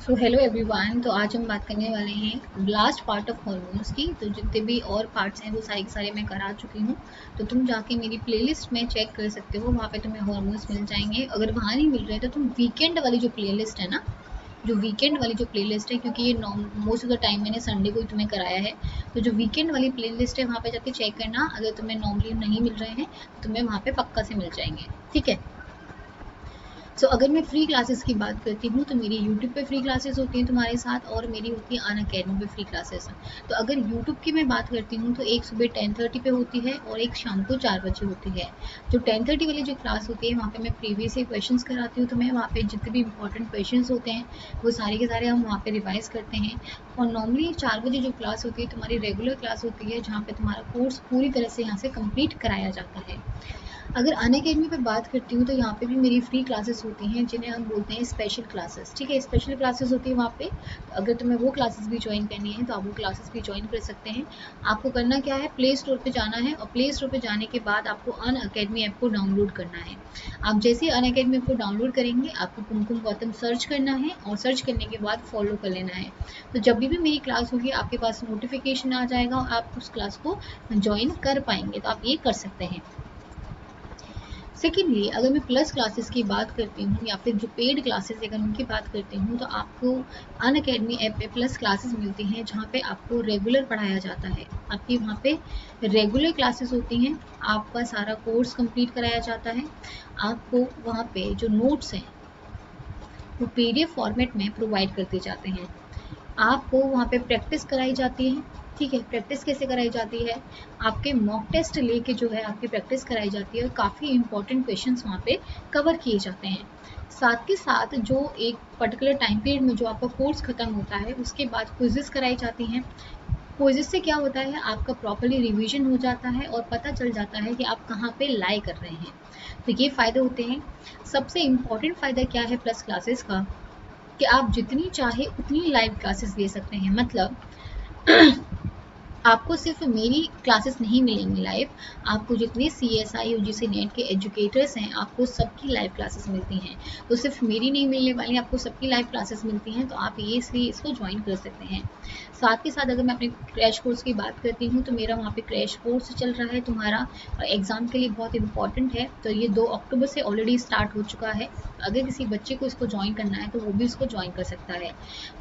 So hello everyone. तो आज हम बात करने वाले हैं लास्ट पार्ट ऑफ हॉर्मोन्स की। तो जितने भी और पार्ट्स हैं वो सारे के सारे मैं करा चुकी हूँ। तो तुम जाके मेरी प्लेलिस्ट में चेक कर सकते हो, वहाँ पे तुम्हें हॉर्मोन्स मिल जाएंगे। अगर वहाँ नहीं मिल रहे तो तुम वीकेंड वाली जो प्लेलिस्ट है ना, जो वीकेंड वाली जो प्लेलिस्ट है, क्योंकि ये मोस्ट ऑफ द टाइम मैंने संडे को ही तुम्हें कराया है। तो जो वीकेंड वाली प्लेलिस्ट है वहाँ पे जाके चेक करना। अगर तुम्हें नॉर्मली नहीं मिल रहे हैं तो तुम्हें वहाँ पे पक्का से मिल जाएंगे, ठीक है। अगर मैं फ्री क्लासेस की बात करती हूँ तो मेरी यूट्यूब पे फ्री क्लासेस होती हैं तुम्हारे साथ, और मेरी होती है अनअकैडमी पे फ्री क्लासेस। तो अगर यूट्यूब की मैं बात करती हूँ तो एक सुबह 10:30 पे होती है और एक शाम को 4 बजे होती है। जो 10:30 वाली जो क्लास होती है वहाँ पे मैं प्रीवियस क्वेश्चंस कराती हूँ। तो मैं वहाँ पे जितने भी इंपॉर्टेंट क्वेश्चंस होते हैं वो सारे के सारे हम वहाँ पे रिवाइज करते हैं। और नॉर्मली 4 बजे जो क्लास होती है तुम्हारी रेगुलर क्लास होती है, जहाँ पे तुम्हारा कोर्स पूरी तरह से यहाँ से कंप्लीट कराया जाता है। अगर अनअकैडमी पे बात करती हूँ तो यहाँ पे भी मेरी फ्री क्लासेस होती हैं, जिन्हें हम बोलते हैं स्पेशल क्लासेस, ठीक है। स्पेशल क्लासेस होती है वहाँ पे। अगर तुम्हें वो क्लासेस भी ज्वाइन करनी है तो आप वो क्लासेस भी ज्वाइन कर सकते हैं। आपको करना क्या है, प्ले स्टोर पे जाना है और प्ले स्टोर पे जाने के बाद आपको अनअकैडमी ऐप को डाउनलोड करना है। आप जैसे ही अनअकैडमी ऐप को डाउनलोड करेंगे आपको कुमकुम गौतम सर्च करना है और सर्च करने के बाद फॉलो कर लेना है। तो जब भी मेरी क्लास होगी आपके पास नोटिफिकेशन आ जाएगा और आप उस क्लास को ज्वाइन कर पाएंगे। तो आप ये कर सकते हैं। सेकेंडली, अगर मैं प्लस क्लासेस की बात करती हूँ या फिर जो पेड क्लासेस अगर उनकी बात करती हूँ तो आपको अनअकैडमी ऐप पे प्लस क्लासेस मिलती हैं, जहाँ पे आपको रेगुलर पढ़ाया जाता है। आपकी वहाँ पे रेगुलर क्लासेस होती हैं, आपका सारा कोर्स कंप्लीट कराया जाता है। आपको वहाँ पे जो नोट्स हैं वो PDF फॉर्मेट में प्रोवाइड करते जाते हैं। आपको वहाँ पे प्रैक्टिस कराई जाती है, ठीक है। प्रैक्टिस कैसे कराई जाती है, आपके मॉक टेस्ट लेके जो है आपकी प्रैक्टिस कराई जाती है और काफ़ी इंपॉर्टेंट क्वेश्चंस वहाँ पे कवर किए जाते हैं। साथ के साथ जो एक पर्टिकुलर टाइम पीरियड में जो आपका कोर्स खत्म होता है उसके बाद क्विजेस कराई जाती हैं। क्विजेस से क्या होता है, आपका प्रॉपर्ली रिवीजन हो जाता है और पता चल जाता है कि आप कहाँ पे लाई कर रहे हैं। तो ये फ़ायदे होते हैं। सबसे इम्पॉर्टेंट फ़ायदा क्या है प्लस क्लासेस का, कि आप जितनी चाहे उतनी लाइव क्लासेस ले सकते हैं। मतलब आपको सिर्फ मेरी क्लासेस नहीं मिलेंगी लाइव, आपको जितने CSI UGC नेट के एजुकेटर्स हैं आपको सबकी लाइव क्लासेस मिलती हैं। तो सिर्फ मेरी नहीं मिलने वाली, आपको सबकी लाइव क्लासेस मिलती हैं। तो आप ये इसलिए इसको ज्वाइन कर सकते हैं। साथ के साथ अगर मैं अपने क्रैश कोर्स की बात करती हूँ तो मेरा वहाँ पे क्रैश कोर्स चल रहा है तुम्हारा एग्ज़ाम के लिए बहुत इंपॉर्टेंट है। तो ये 2 अक्टूबर से ऑलरेडी स्टार्ट हो चुका है। अगर किसी बच्चे को इसको ज्वाइन करना है तो वो भी इसको ज्वाइन कर सकता है।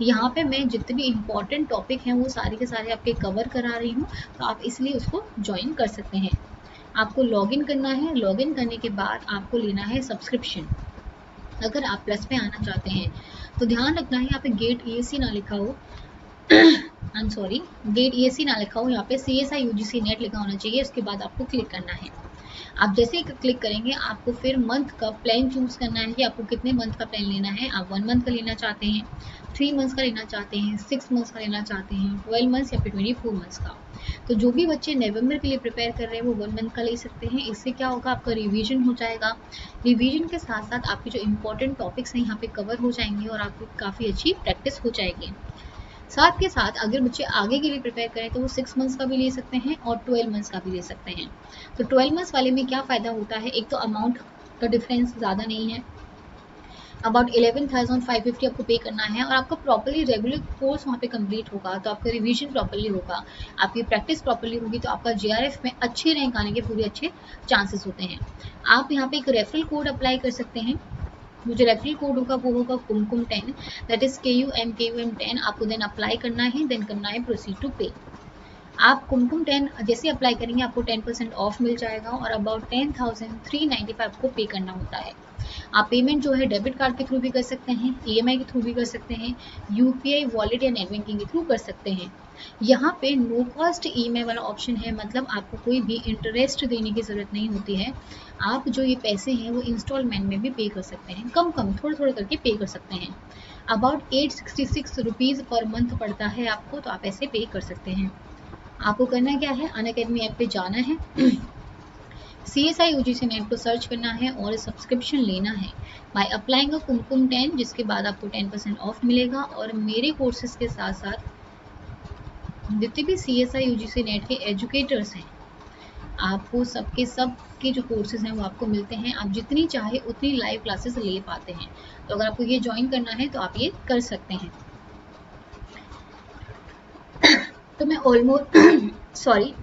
यहाँ पे मैं जितने भी इम्पॉर्टेंट टॉपिक हैं वो सारे के सारे आपके कवर करा रही हूँ, तो आप इसलिए उसको ज्वाइन कर सकते हैं। आपको लॉगिन करना है, लॉगिन करने के बाद आपको लेना है सब्सक्रिप्शन। अगर आप प्लस पे आना चाहते हैं तो ध्यान रखना है यहाँ पे गेट ESC ना लिखा हो, I am sorry, get ESC ना लिखा हो, यहाँ पे CSI UGC नेट लिखा होना चाहिए। उसके बाद आपको क्लिक करना है। आप जैसे ही क्लिक करेंगे आपको फिर मंथ का प्लान चूज करना है कि आपको कितने मंथ का प्लान लेना है। आप 1 मंथ का लेना चाहते हैं, 3 मंथ्स का लेना चाहते हैं, 6 मंथ्स का लेना चाहते हैं, 12 मंथ्स या फिर 24 मंथ्स का। तो जो भी बच्चे नवंबर के लिए प्रिपेयर कर रहे हैं वो 1 मंथ का ले सकते हैं। इससे क्या होगा, आपका रिवीजन हो जाएगा। रिवीजन के साथ साथ आपके जो इंपॉर्टेंट टॉपिक्स हैं यहाँ पे कवर हो जाएंगे और आपको काफ़ी अच्छी प्रैक्टिस हो जाएगी। साथ के साथ अगर बच्चे आगे के लिए प्रिपेयर करें तो वो 6 मंथ्स का भी ले सकते हैं और 12 मंथ्स का भी ले सकते हैं। तो 12 मंथ्स वाले में क्या फ़ायदा होता है, एक तो अमाउंट का डिफरेंस ज़्यादा नहीं है, अबाउट 11,550 आपको पे करना है और आपका प्रॉपर्ली रेगुलर कोर्स वहाँ पे कंप्लीट होगा। तो आपका रिवीजन प्रॉपर्ली होगा, आपकी प्रैक्टिस प्रॉपर्ली होगी, तो आपका JRF में अच्छे रैंक आने के पूरे अच्छे चांसेस होते हैं। आप यहाँ पे एक रेफरल कोड अप्लाई कर सकते हैं। जो रेफरल कोड होगा वो होगा कुमकुम 10, दैट इज KUM 10। आपको देन अप्लाई करना है, देन करना है प्रोसीड टू पे। आप कुमकुम 10 जैसे अप्लाई करेंगे आपको 10% ऑफ मिल जाएगा और अबाउट 10,395 को पे करना होता है। आप पेमेंट जो है डेबिट कार्ड के थ्रू भी कर सकते हैं, EMI के थ्रू भी कर सकते हैं, UPI वॉलेट या नेट बैंकिंग के थ्रू कर सकते हैं। यहाँ पे नो कॉस्ट EMI वाला ऑप्शन है, मतलब आपको कोई भी इंटरेस्ट देने की ज़रूरत नहीं होती है। आप जो ये पैसे हैं वो इंस्टॉलमेंट में भी पे कर सकते हैं, कम कम थोड़ा थोड़ा करके पे कर सकते हैं। अबाउट 866 रुपीज़ पर मंथ पड़ता है आपको, तो आप ऐसे पे कर सकते हैं। आपको करना क्या है, अनअकैडमी ऐप पे जाना है, CSI UGC नेट को सर्च करना है और सब्सक्रिप्शन लेना है बाय अप्लाइंग कुमकुम 10, जिसके बाद आपको 10% ऑफ मिलेगा। और मेरे कोर्सेज के साथ साथ जितने भी CSI UGC नेट के एजुकेटर्स हैं आपको सबके सब के जो कोर्सेज हैं वो आपको मिलते हैं, आप जितनी चाहे उतनी लाइव क्लासेस ले पाते हैं। तो अगर आपको ये ज्वाइन करना है तो आप ये कर सकते हैं। तो मैं ऑलमोस्ट सॉरी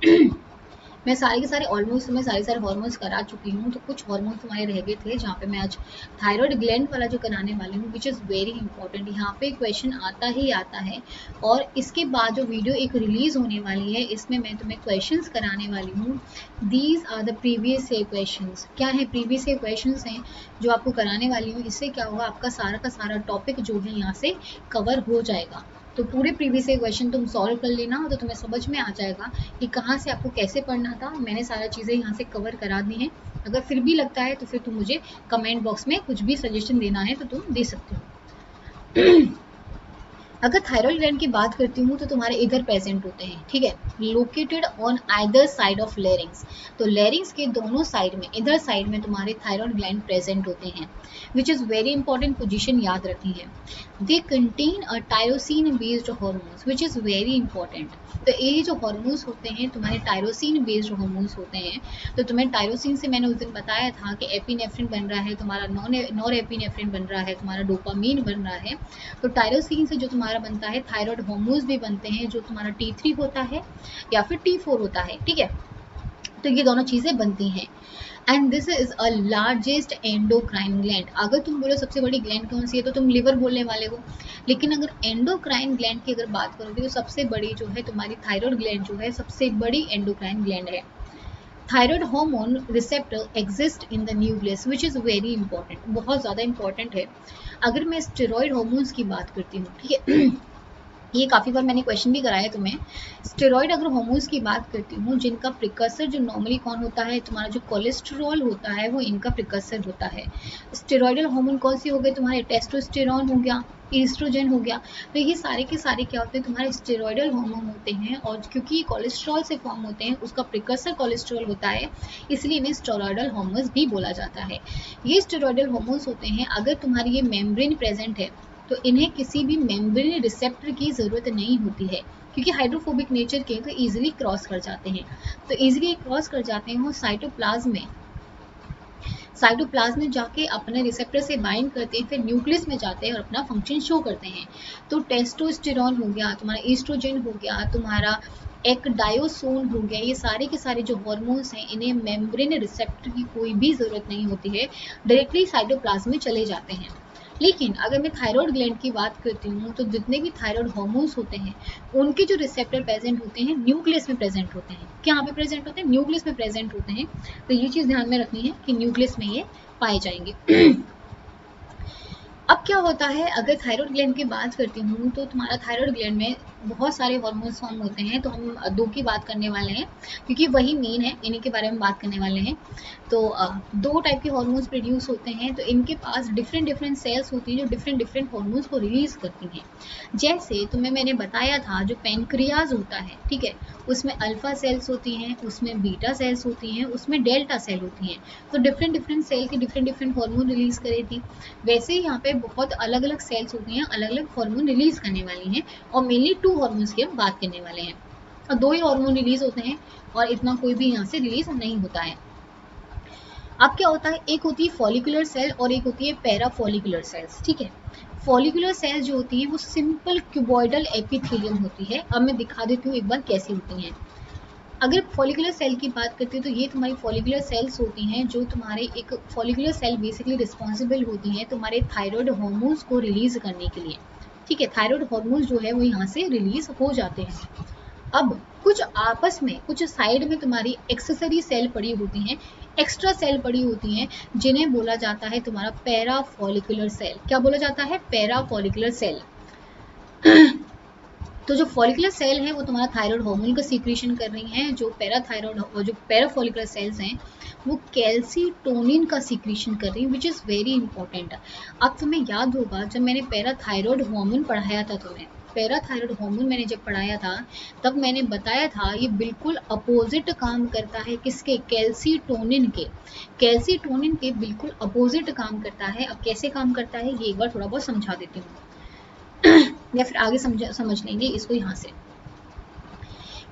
मैं सारे के सारे ऑलमोस्ट मैं सारे हॉर्मोन्स करा चुकी हूँ। तो कुछ हॉर्मोन्स तुम्हारे रह गए थे जहाँ पे मैं आज थायराइड ग्लैंड वाला जो कराने वाली हूँ, विच इज़ वेरी इंपॉर्टेंट। यहाँ पे क्वेश्चन आता ही आता है, और इसके बाद जो वीडियो एक रिलीज होने वाली है इसमें मैं तुम्हें क्वेश्चंस कराने वाली हूँ। These are the previous year questions. क्या है? प्रीवियस ईयर क्वेश्चंस हैं जो आपको कराने वाली हूँ। इससे क्या होगा, आपका सारा का सारा टॉपिक जो है यहाँ से कवर हो जाएगा। तो पूरे प्रीवियस ईयर क्वेश्चन तुम सॉल्व कर लेना, तो तुम्हें समझ में आ जाएगा कि कहाँ से आपको कैसे पढ़ना था। मैंने सारा चीज़ें यहाँ से कवर करा दी हैं। अगर फिर भी लगता है तो फिर तुम मुझे कमेंट बॉक्स में कुछ भी सजेशन देना है तो तुम दे सकते हो। अगर थायराइड ग्लैंड की बात करती हूँ तो तुम्हारे इधर प्रेजेंट होते हैं, ठीक है, located on either side of larynx. तो लेरिंग्स के दोनों साइड में, इधर साइड में तुम्हारे थायराइड ग्लैंड प्रेजेंट होते हैं, which is very important position याद रखनी है। They contain a tyrosine based hormones which is very important. तो ये जो हॉर्मोन्स होते हैं तुम्हारे टायरोसिन बेस्ड हॉर्मोन्स होते हैं। तो तुम्हें टायरोसिन से मैंने उस दिन बताया था कि एपिनेफ्रिन बन रहा है तुम्हारा, नॉर एपिनेफ्रिन बन रहा है तुम्हारा, डोपामीन बन रहा है। तो टायरोसिन से जो तुम्हारा बनता है थायराइड हॉर्मोन्स भी बनते हैं, जो तुम्हारा T3 होता है या फिर T4 होता है, ठीक है। तो ये दोनों चीज़ें बनती हैं। And this is a largest endocrine gland. अगर तुम बोलो सबसे बड़ी ग्लैंड कौन सी है तो तुम लिवर बोलने वाले हो, लेकिन अगर एंडोक्राइन ग्लैंड की अगर बात करोगे तो सबसे बड़ी जो है तुम्हारी थायराइड ग्लैंड जो है सबसे बड़ी एंडोक्राइन ग्लैंड है। Thyroid hormone receptor exist in the nucleus which is very important, बहुत ज़्यादा इंपॉर्टेंट है। अगर मैं स्टेरॉयड हार्मोन्स की बात करती हूँ, ठीक है, ये काफ़ी बार मैंने क्वेश्चन भी कराया तुम्हें। स्टेरॉयड अगर हार्मोन्स की बात करती हूँ, जिनका प्रिकर्सर जो नॉर्मली कौन होता है, तुम्हारा जो कोलेस्ट्रॉल होता है वो इनका प्रिकर्सर होता है। स्टेरॉयडल हार्मोन कौन से हो गए तुम्हारे, टेस्टोस्टेरॉन हो गया, ईस्ट्रोजन हो गया। तो ये सारे के सारे क्या होते हैं तुम्हारे स्टेरॉयडल हार्मोन होते हैं, और क्योंकि ये कोलेस्ट्रॉल से फॉर्म होते हैं, उसका प्रिकर्सर कोलेस्ट्रॉल होता है, इसलिए इन्हें स्टेरॉयडल हार्मोन्स भी बोला जाता है। ये स्टेरॉयडल हार्मोन्स होते हैं, अगर तुम्हारी ये मेम्ब्रेन प्रेजेंट है तो इन्हें किसी भी मेम्ब्रेन रिसेप्टर की ज़रूरत नहीं होती है, क्योंकि हाइड्रोफोबिक नेचर के तो ईजिली क्रॉस कर जाते हैं। तो ईजिली क्रॉस कर जाते हैं वो साइटोप्लाज्म में जाके अपने रिसेप्टर से बाइंड करते हैं, फिर न्यूक्लियस में जाते हैं और अपना फंक्शन शो करते हैं। तो टेस्टोस्टेरॉन हो गया तुम्हारा, ईस्ट्रोजन हो गया तुम्हारा, एक डायोसोन हो गया, ये सारे के सारे जो हॉर्मोन्स हैं इन्हें मेम्ब्रेन रिसेप्टर की कोई भी ज़रूरत नहीं होती है, डायरेक्टली साइटोप्लाज्म में चले जाते हैं। लेकिन अगर मैं थायराइड ग्लैंड की बात करती हूँ तो जितने भी थायराइड हार्मोन्स होते हैं उनके जो रिसेप्टर प्रेजेंट होते हैं न्यूक्लियस में प्रेजेंट होते हैं। कहाँ पे प्रेजेंट होते हैं? न्यूक्लियस में प्रेजेंट होते हैं। तो ये चीज़ ध्यान में रखनी है कि न्यूक्लियस में ये पाए जाएंगे। अब क्या होता है, अगर थायराइड ग्लैंड की बात करती हूँ तो तुम्हारा थायराइड ग्लैंड में बहुत सारे हार्मोन्स फॉर्म होते हैं। तो हम दो की बात करने वाले हैं क्योंकि वही मेन है, इन्हीं के बारे में बात करने वाले हैं। तो दो टाइप के हार्मोन्स प्रोड्यूस होते हैं, तो इनके पास डिफरेंट डिफरेंट सेल्स होती हैं जो डिफरेंट डिफरेंट हार्मोन्स को रिलीज करती हैं। जैसे तुम्हें मैंने बताया था जो पेनक्रियाज होता है, ठीक है, उसमें अल्फा सेल्स होती हैं, उसमें बीटा सेल्स होती हैं, उसमें डेल्टा सेल होती हैं। तो डिफरेंट डिफरेंट सेल की डिफरेंट डिफरेंट हार्मोन रिलीज करे थी। वैसे ही यहाँ पे बहुत अलग अलग सेल्स होती हैं, अलग अलग हार्मोन रिलीज करने वाली हैं, और मेनली 2 हार्मोन्स की हम बात करने वाले हैं। और 2 ही हार्मोन रिलीज होते हैं और इतना कोई भी यहाँ से रिलीज नहीं होता है। अब क्या होता है, एक होती है फॉलिकुलर सेल और एक होती है पैरा फॉलिकुलर सेल्स, ठीक है। फॉलिकुलर सेल जो होती है वो सिंपल क्यूबॉइडल एपिथेलियम होती है। अब मैं दिखा देती हूँ एक बार कैसी होती हैं। अगर फॉलिकुलर सेल की बात करते हैं तो ये तुम्हारी फॉलिकुलर सेल्स होती हैं, जो तुम्हारे एक फॉलिकुलर सेल बेसिकली रिस्पॉन्सिबल होती हैं तुम्हारे थायराइड हार्मोन्स को रिलीज करने के लिए, ठीक है। थायराइड हार्मोन्स जो है वो यहाँ से रिलीज हो जाते हैं। अब कुछ आपस में, कुछ साइड में तुम्हारी एक्सेसरी सेल पड़ी होती हैं, एक्स्ट्रा सेल पड़ी होती हैं, जिन्हें बोला जाता है तुम्हारा पैरा फॉलिकुलर सेल। क्या बोला जाता है? Parafollicular cell. तो जो फॉलिकुलर सेल है वो तुम्हारा थायराइड हार्मोन का सीक्रेशन कर रही हैं। जो पैराथायराइड और जो पैराफॉलिकुलर सेल्स हैं वो कैल्सीटोनिन का सीक्रेशन कर रही हैं, विच इज़ वेरी इंपॉर्टेंट। अब तुम्हें याद होगा जब मैंने पैराथायराइड हार्मोन पढ़ाया था, तुम्हें पैराथायराइड हार्मोन मैंने जब पढ़ाया था तब मैंने बताया था ये बिल्कुल अपोजिट काम करता है, किसके? कैल्सीटोनिन के। कैल्सीटोनिन के बिल्कुल अपोजिट काम करता है। अब कैसे काम करता है ये एक बार थोड़ा बहुत समझा देती हूँ या फिर आगे समझ लेंगे इसको यहाँ से।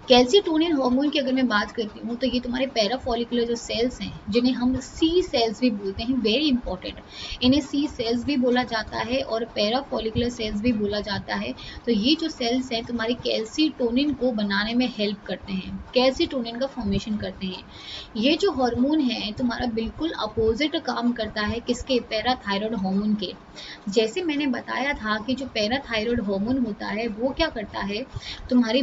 कैल्सीटोनिन हार्मोन की अगर मैं बात करती हूँ तो ये तुम्हारे पैराफॉलिकुलर जो सेल्स हैं जिन्हें हम सी सेल्स भी बोलते हैं, वेरी इंपॉर्टेंट, इन्हें सी सेल्स भी बोला जाता है और पैराफॉलिकुलर सेल्स भी बोला जाता है। तो ये जो सेल्स हैं तुम्हारी कैल्सीटोनिन को बनाने में हेल्प करते हैं, कैल्सीटोनिन का फॉर्मेशन करते हैं। ये जो हार्मोन है तुम्हारा बिल्कुल अपोजिट काम करता है किसके, पैराथायरॉयड हार्मोन के। जैसे मैंने बताया था कि जो पैराथायरॉयड हार्मोन होता है वो क्या करता है, तुम्हारे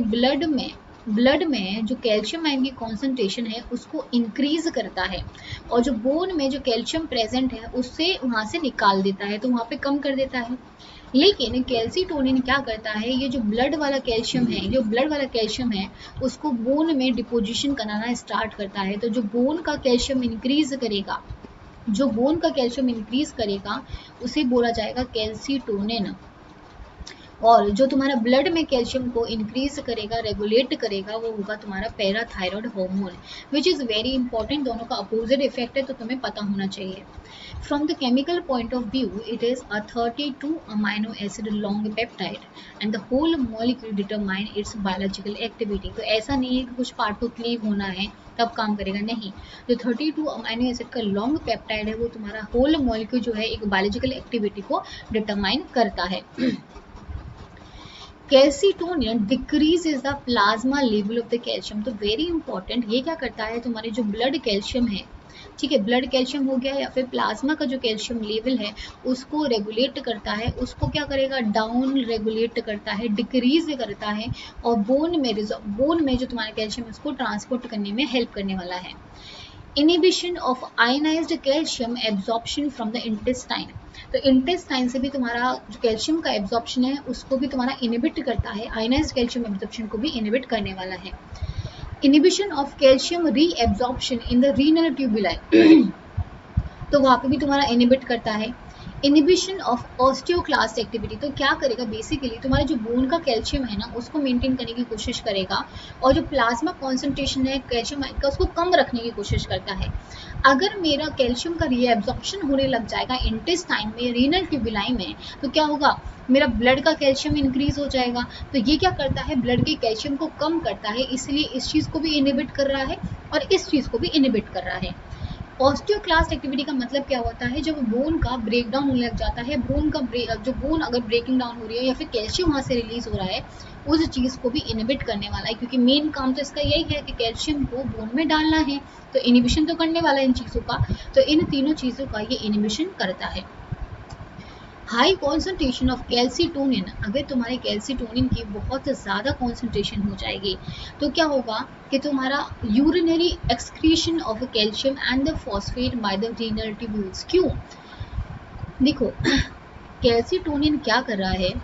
ब्लड में जो कैल्शियम आयन की कॉन्सेंट्रेशन है उसको इंक्रीज करता है और जो बोन में जो कैल्शियम प्रेजेंट है उससे वहाँ से निकाल देता है, तो वहाँ पे कम कर देता है। लेकिन कैल्सीटोनिन क्या करता है, ये जो ब्लड वाला कैल्शियम है उसको बोन में डिपोजिशन कराना स्टार्ट करता है। तो जो बोन का कैल्शियम इंक्रीज करेगा उसे बोला जाएगा कैल्सीटोनिन। और जो तुम्हारा ब्लड में कैल्शियम को इंक्रीज करेगा, रेगुलेट करेगा, वो होगा तुम्हारा parathyroid hormone, which is very important. दोनों का अपोजिट इफेक्ट है तो तुम्हें पता होना चाहिए। From the chemical point of view it is a 32 amino acid long peptide and the whole molecule determine its biological activity. तो ऐसा नहीं है कि कुछ पार्ट को क्लीव होना है तब काम करेगा, नहीं। जो 32 अमाइनो एसिड का लॉन्ग पेप्टाइड है वो तुम्हारा होल मॉलिक्यूल जो है एक बायोलॉजिकल एक्टिविटी को डिटरमाइन करता है। Calcitonin decreases the plasma level of the calcium. तो वेरी इंपॉर्टेंट, ये क्या करता है, तुम्हारे जो ब्लड कैल्शियम है, ठीक है, ब्लड कैल्शियम हो गया या फिर प्लाज्मा का जो कैल्शियम लेवल है उसको रेगुलेट करता है, उसको क्या करेगा, डाउन रेगुलेट करता है, डिक्रीज करता है और बोन में जो तुम्हारा कैल्शियम है उसको ट्रांसपोर्ट करने में हेल्प करने वाला है। Inhibition of ionised calcium absorption from the intestine. तो इंटेस्टाइन से भी तुम्हारा जो कैल्शियम का एब्जॉर्प्शन है उसको भी तुम्हारा इनिबिट करता है, आयनाइज्ड कैल्शियम एब्जॉर्प्शन को भी इनिबिट करने वाला है। Inhibition of calcium reabsorption in the renal tubuli तो वहाँ पे भी तुम्हारा इनिबिट करता है। इनिबिशन ऑफ ऑस्टियोक्लास्ट एक्टिविटी, तो क्या करेगा, बेसिकली तुम्हारे जो बोन का कैल्शियम है ना उसको मेंटेन करने की कोशिश करेगा और जो प्लाज्मा कॉन्सेंट्रेशन है कैल्शियम आयन का उसको कम रखने की कोशिश करता है। अगर मेरा कैल्शियम का रीएब्जॉर्प्शन होने लग जाएगा इंटेस्टाइन में, रीनल ट्यूबुलाई में, तो क्या होगा, मेरा ब्लड का कैल्शियम इंक्रीज हो जाएगा। तो ये क्या करता है, ब्लड के कैल्शियम को कम करता है, इसलिए इस चीज़ को भी इनिबिट कर रहा है और इस चीज़ को भी इनिबिट कर रहा है। ऑस्टियोक्लास्ट एक्टिविटी का मतलब क्या होता है, जब बोन का ब्रेक डाउन होने लग जाता है, जो बोन अगर ब्रेकिंग डाउन हो रही है या फिर कैल्शियम वहाँ से रिलीज हो रहा है उस चीज़ को भी इनिबिट करने वाला है, क्योंकि मेन काम तो इसका यही है कि कैल्शियम को बोन में डालना है, तो इनिबिशन तो करने वाला है इन चीज़ों का। तो इन तीनों चीज़ों का ये इनिबिशन करता है। हाई कॉन्सेंट्रेशन ऑफ कैल्सीटोनिन, अगर तुम्हारे कैल्सीटोनिन की बहुत ज़्यादा कॉन्सेंट्रेशन हो जाएगी तो क्या होगा कि तुम्हारा urinary excretion of calcium and the phosphate by the renal tubules. क्यों, देखो कैल्सीटोनिन क्या कर रहा है,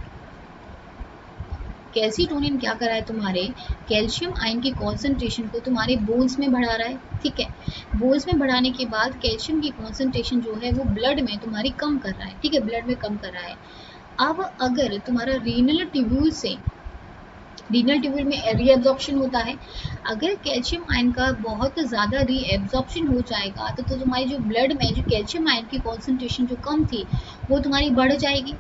तुम्हारे कैल्शियम आयन की कॉन्सेंट्रेशन को तुम्हारे बोन्स में बढ़ा रहा है, ठीक है। बोन्स में बढ़ाने के बाद कैल्शियम की कॉन्सेंट्रेशन जो है वो ब्लड में तुम्हारी कम कर रहा है, ठीक है, ब्लड में कम कर रहा है। अब अगर तुम्हारा रीनल ट्यूब्यूल में रीएब्जॉर्प्शन होता है, अगर कैल्शियम आयन का बहुत ज़्यादा रीएब्जॉर्प्शन हो जाएगा तो तुम्हारी जो ब्लड में जो कैल्शियम आयन की कॉन्सेंट्रेशन जो कम थी वो तुम्हारी बढ़ जाएगी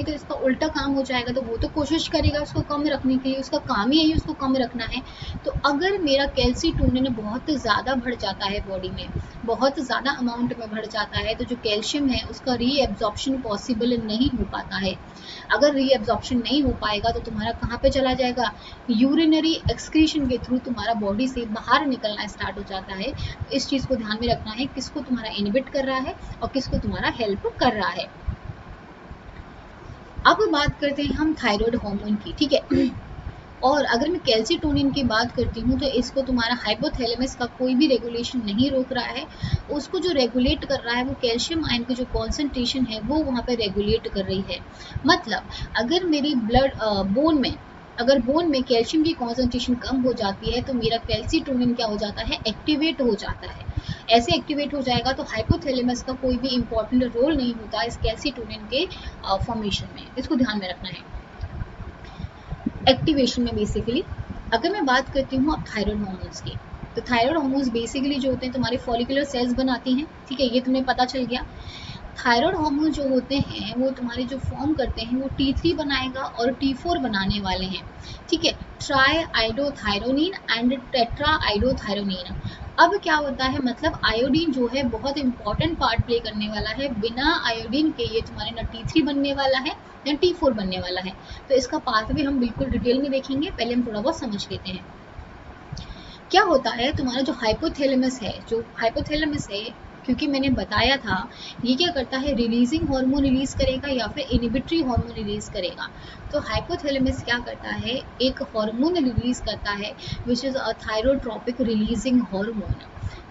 तो इसका उल्टा काम हो जाएगा, तो वो तो कोशिश करेगा उसको कम रखने के लिए, उसका काम ही यही उसको कम रखना है। तो अगर मेरा कैल्सीटोनिन बहुत ज़्यादा बढ़ जाता है, बॉडी में बहुत ज़्यादा अमाउंट में बढ़ जाता है, तो जो कैल्शियम है उसका रीएब्जॉर्प्शन पॉसिबल नहीं हो पाता है। अगर रीएब्जॉर्प्शन नहीं हो पाएगा तो तुम्हारा कहाँ पे चला जाएगा, यूरिनरी एक्सक्रीशन के थ्रू तुम्हारा बॉडी से बाहर निकलना स्टार्ट हो जाता है। इस चीज़ को ध्यान में रखना है, किसको तुम्हारा इनिबिट कर रहा है और किसको तुम्हारा हेल्प कर रहा है। अब बात करते हैं हम थायराइड हार्मोन की, ठीक है। और अगर मैं कैल्सीटोनिन की बात करती हूँ तो इसको तुम्हारा हाइपोथैलेमस का कोई भी रेगुलेशन नहीं रोक रहा है, उसको जो रेगुलेट कर रहा है वो कैल्शियम आयन की जो कॉन्सेंट्रेशन है वो वहाँ पे रेगुलेट कर रही है। मतलब अगर मेरी बोन में कैल्शियम की कॉन्सेंट्रेशन कम हो जाती है तो मेरा कैल्सीटोनिन क्या हो जाता है, एक्टिवेट हो जाता है। ऐसे एक्टिवेट हो जाएगा तो हाइपोथैलेमस का कोई भी इंपॉर्टेंट रोल नहीं होता इस कैल्सीटोनिन के फॉर्मेशन में, इसको ध्यान में रखना है एक्टिवेशन में। बेसिकली अगर मैं बात करती हूँ अब थायराइड हार्मोन्स की, तो थायराइड हार्मोन्स बेसिकली जो होते हैं तुम्हारे फॉलिकुलर सेल्स बनाती हैं, ठीक है, ये तुम्हें पता चल गया। थायराइड हार्मोन जो होते हैं वो तुम्हारे जो फॉर्म करते हैं वो T3 बनाएगा और T4 बनाने वाले हैं, ठीक है, try iodothyronine and tetra iodothyronine. अब क्या होता है, मतलब आयोडीन जो है बहुत इंपॉर्टेंट पार्ट प्ले करने वाला है, बिना आयोडीन के ये तुम्हारे ना T3 बनने वाला है ना T4 बनने वाला है। तो इसका पाथवे हम बिल्कुल डिटेल में देखेंगे, पहले हम थोड़ा बहुत समझ लेते हैं। क्या होता है तुम्हारा जो हाइपोथैलेमस है, क्योंकि मैंने बताया था ये क्या करता है, रिलीजिंग हार्मोन रिलीज करेगा या फिर इनिबिटरी हार्मोन रिलीज करेगा। तो हाइपोथैलेमस क्या करता है, एक हार्मोन रिलीज करता है which is a thyrotropic releasing hormone.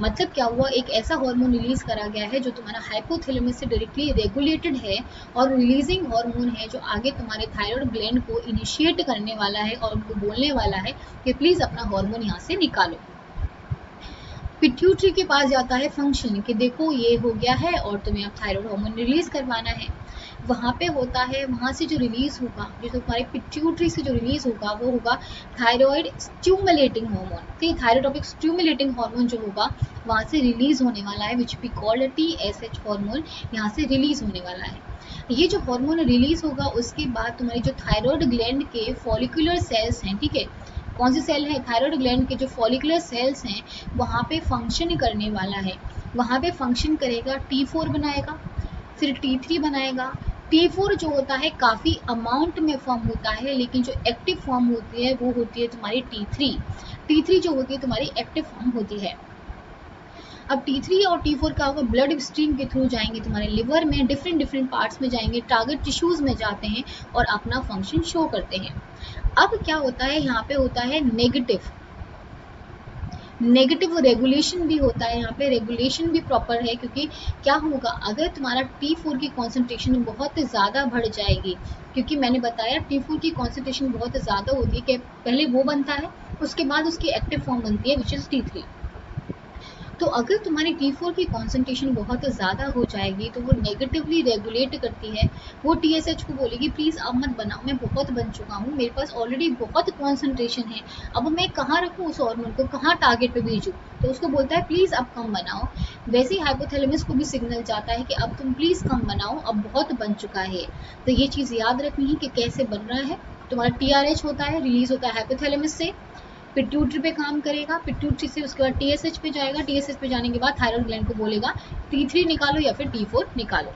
मतलब क्या हुआ, एक ऐसा हार्मोन रिलीज करा गया है जो तुम्हारा हाइपोथैलेमस से डायरेक्टली रेगुलेटेड है और रिलीजिंग हार्मोन है जो आगे तुम्हारे थायराइड ग्लैंड को इनिशिएट करने वाला है और उनको बोलने वाला है कि प्लीज अपना हार्मोन यहाँ से निकालो। पिट्यूटरी के पास जाता है फंक्शन कि देखो ये हो गया है और तुम्हें अब थायराइड हार्मोन रिलीज करवाना है। वहाँ पे होता है, वहाँ से जो रिलीज होगा, जो तुम्हारे पिट्यूटरी से जो रिलीज होगा वो होगा थायराइड स्टिमुलेटिंग हार्मोन। तो ये थायरोटॉपिक स्टिमुलेटिंग हार्मोन जो होगा वहाँ से रिलीज होने वाला है, which we called TSH hormone, यहाँ से रिलीज होने वाला है। ये जो हार्मोन रिलीज होगा उसके बाद तुम्हारी जो थायराइड ग्लैंड के फॉलिकुलर सेल्स हैं, ठीक है, कौन सी सेल है, थायराइड ग्लैंड के जो फॉलिकुलर सेल्स हैं वहाँ पे फंक्शन करने वाला है। वहाँ पे फंक्शन करेगा, T4 बनाएगा, फिर T3 बनाएगा। T4 जो होता है काफ़ी अमाउंट में फॉर्म होता है, लेकिन जो एक्टिव फॉर्म होती है वो होती है तुम्हारी T3 जो होती है तुम्हारी एक्टिव फॉर्म होती है। अब T3 और T4 का होगा, ब्लड स्ट्रीम के थ्रू जाएंगे तुम्हारे लिवर में, डिफरेंट पार्ट्स में जाएंगे, टारगेट टिश्यूज में जाते हैं और अपना फंक्शन शो करते हैं। अब क्या होता है, यहाँ पे होता है नेगेटिव रेगुलेशन भी होता है, यहाँ पे रेगुलेशन भी प्रॉपर है, क्योंकि क्या होगा अगर तुम्हारा T4 की कॉन्सेंट्रेशन बहुत ज़्यादा बढ़ जाएगी, क्योंकि मैंने बताया T4 की कॉन्सेंट्रेशन बहुत ज़्यादा होती है कि पहले वो बनता है उसके बाद उसकी एक्टिव फॉर्म बनती है विच इज़ T3। तो अगर तुम्हारी T4 की कॉन्सेंट्रेशन बहुत ज़्यादा हो जाएगी तो वो नेगेटिवली रेगुलेट करती है, वो TSH को बोलेगी प्लीज़ अब मत बनाओ, मैं बहुत बन चुका हूँ, मेरे पास ऑलरेडी बहुत कॉन्सेंट्रेशन है, अब मैं कहाँ रखूँ उस हार्मोन को, कहाँ टारगेट पे भेजूँ, तो उसको बोलता है प्लीज़ अब कम बनाओ। वैसे ही हाइपोथैलेमस को भी सिग्नल जाता है कि अब तुम प्लीज़ कम बनाओ, अब बहुत बन चुका है। तो ये चीज़ याद रखनी है कि कैसे बन रहा है। तुम्हारा TRH होता है, रिलीज होता है हाइपोथैलेमस से, पिट्यूटरी पे काम करेगा, पिट्यूटरी से उसके बाद TSH पे जाएगा, TSH पे जाने के बाद थायराइड ग्लैंड को बोलेगा T3 निकालो या फिर T4 निकालो।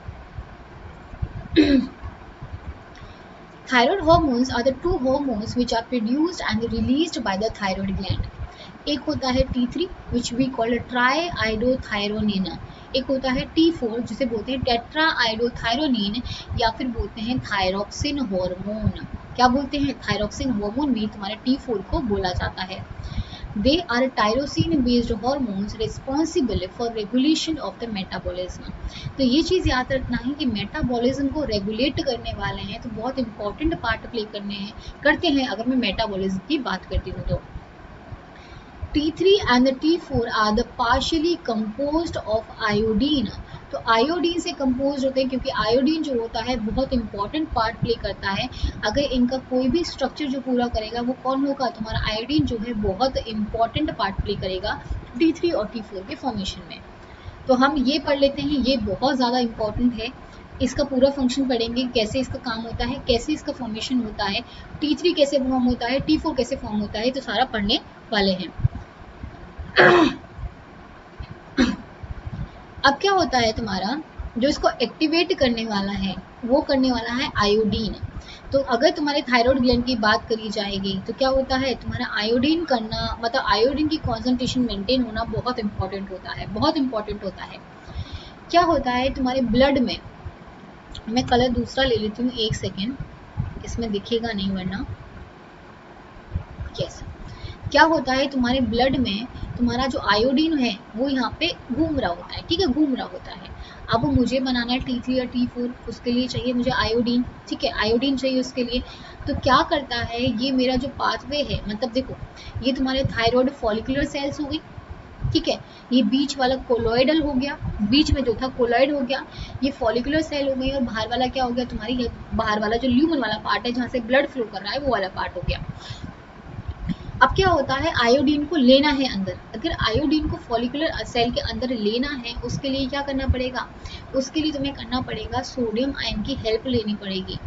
Thyroid hormones are the two hormones which are produced and released by the thyroid gland. एक होता है T3 which we call triiodothyronine, एक होता है T4 जिसे बोलते हैं टेट्रा आइडोथायरोनिन या फिर बोलते हैं थायरोक्सिन हार्मोन। क्या बोलते हैं, थायरोक्सिन हार्मोन भी तुम्हारे T4 को बोला जाता है। They are tyrosine based hormones responsible for regulation of the metabolism। तो ये चीज़ याद रखना है कि मेटाबॉलिज्म को रेगुलेट करने वाले हैं, तो बहुत इंपॉर्टेंट पार्ट प्ले करते हैं अगर मैं मेटाबॉलिज्म की बात करती हूँ तो। T3 and the T4 are the partially composed of iodine। तो आयोडीन से कंपोज होते हैं, क्योंकि आयोडीन जो होता है बहुत इंपॉर्टेंट पार्ट प्ले करता है। अगर इनका कोई भी स्ट्रक्चर जो पूरा करेगा वो कौन होगा, तुम्हारा आयोडीन जो है बहुत इंपॉर्टेंट पार्ट प्ले करेगा T3 और T4 के फॉर्मेशन में। तो हम ये पढ़ लेते हैं, ये बहुत ज़्यादा इंपॉर्टेंट है, इसका पूरा फंक्शन पढ़ेंगे, कैसे इसका काम होता है, कैसे इसका फॉर्मेशन होता है, T3 कैसे फॉर्म होता है, T4 कैसे फॉर्म होता है, तो सारा पढ़ने वाले हैं। अब क्या होता है तुम्हारा, जो इसको एक्टिवेट करने वाला है वो करने वाला है आयोडीन। तो अगर तुम्हारे थायराइड ग्लैंड की बात करी जाएगी तो क्या होता है, तुम्हारा आयोडीन करना, मतलब आयोडीन की कॉन्सेंट्रेशन मेंटेन होना बहुत इंपॉर्टेंट होता है, बहुत इंपॉर्टेंट होता है। क्या होता है तुम्हारे ब्लड में, मैं कलर दूसरा ले लेती हूँ, एक सेकेंड, इसमें दिखेगा नहीं वरना। यस, क्या होता है तुम्हारे ब्लड में तुम्हारा जो आयोडीन है वो यहाँ पे घूम रहा होता है, ठीक है, घूम रहा होता है। अब मुझे बनाना है T3 या T4, उसके लिए चाहिए मुझे आयोडीन, ठीक है, आयोडीन चाहिए उसके लिए। तो क्या करता है, ये मेरा जो पाथवे है, मतलब देखो ये तुम्हारे थायराइड फॉलिकुलर सेल्स हो गई, ठीक है, ये बीच वाला कोलोइडल हो गया, बीच में जो था कोलोइड हो गया, ये फॉलिकुलर सेल हो गई, और बाहर वाला क्या हो गया तुम्हारी, ये बाहर वाला जो ल्यूमन वाला पार्ट है जहाँ से ब्लड फ्लो कर रहा है वो वाला पार्ट हो गया। अब क्या होता है, आयोडीन को लेना है अंदर। अगर आयोडीन को फॉलिकुलर सेल के अंदर लेना है, उसके लिए क्या करना पड़ेगा, उसके लिए तुम्हें करना पड़ेगा सोडियम आयन की हेल्प लेनी पड़ेगी।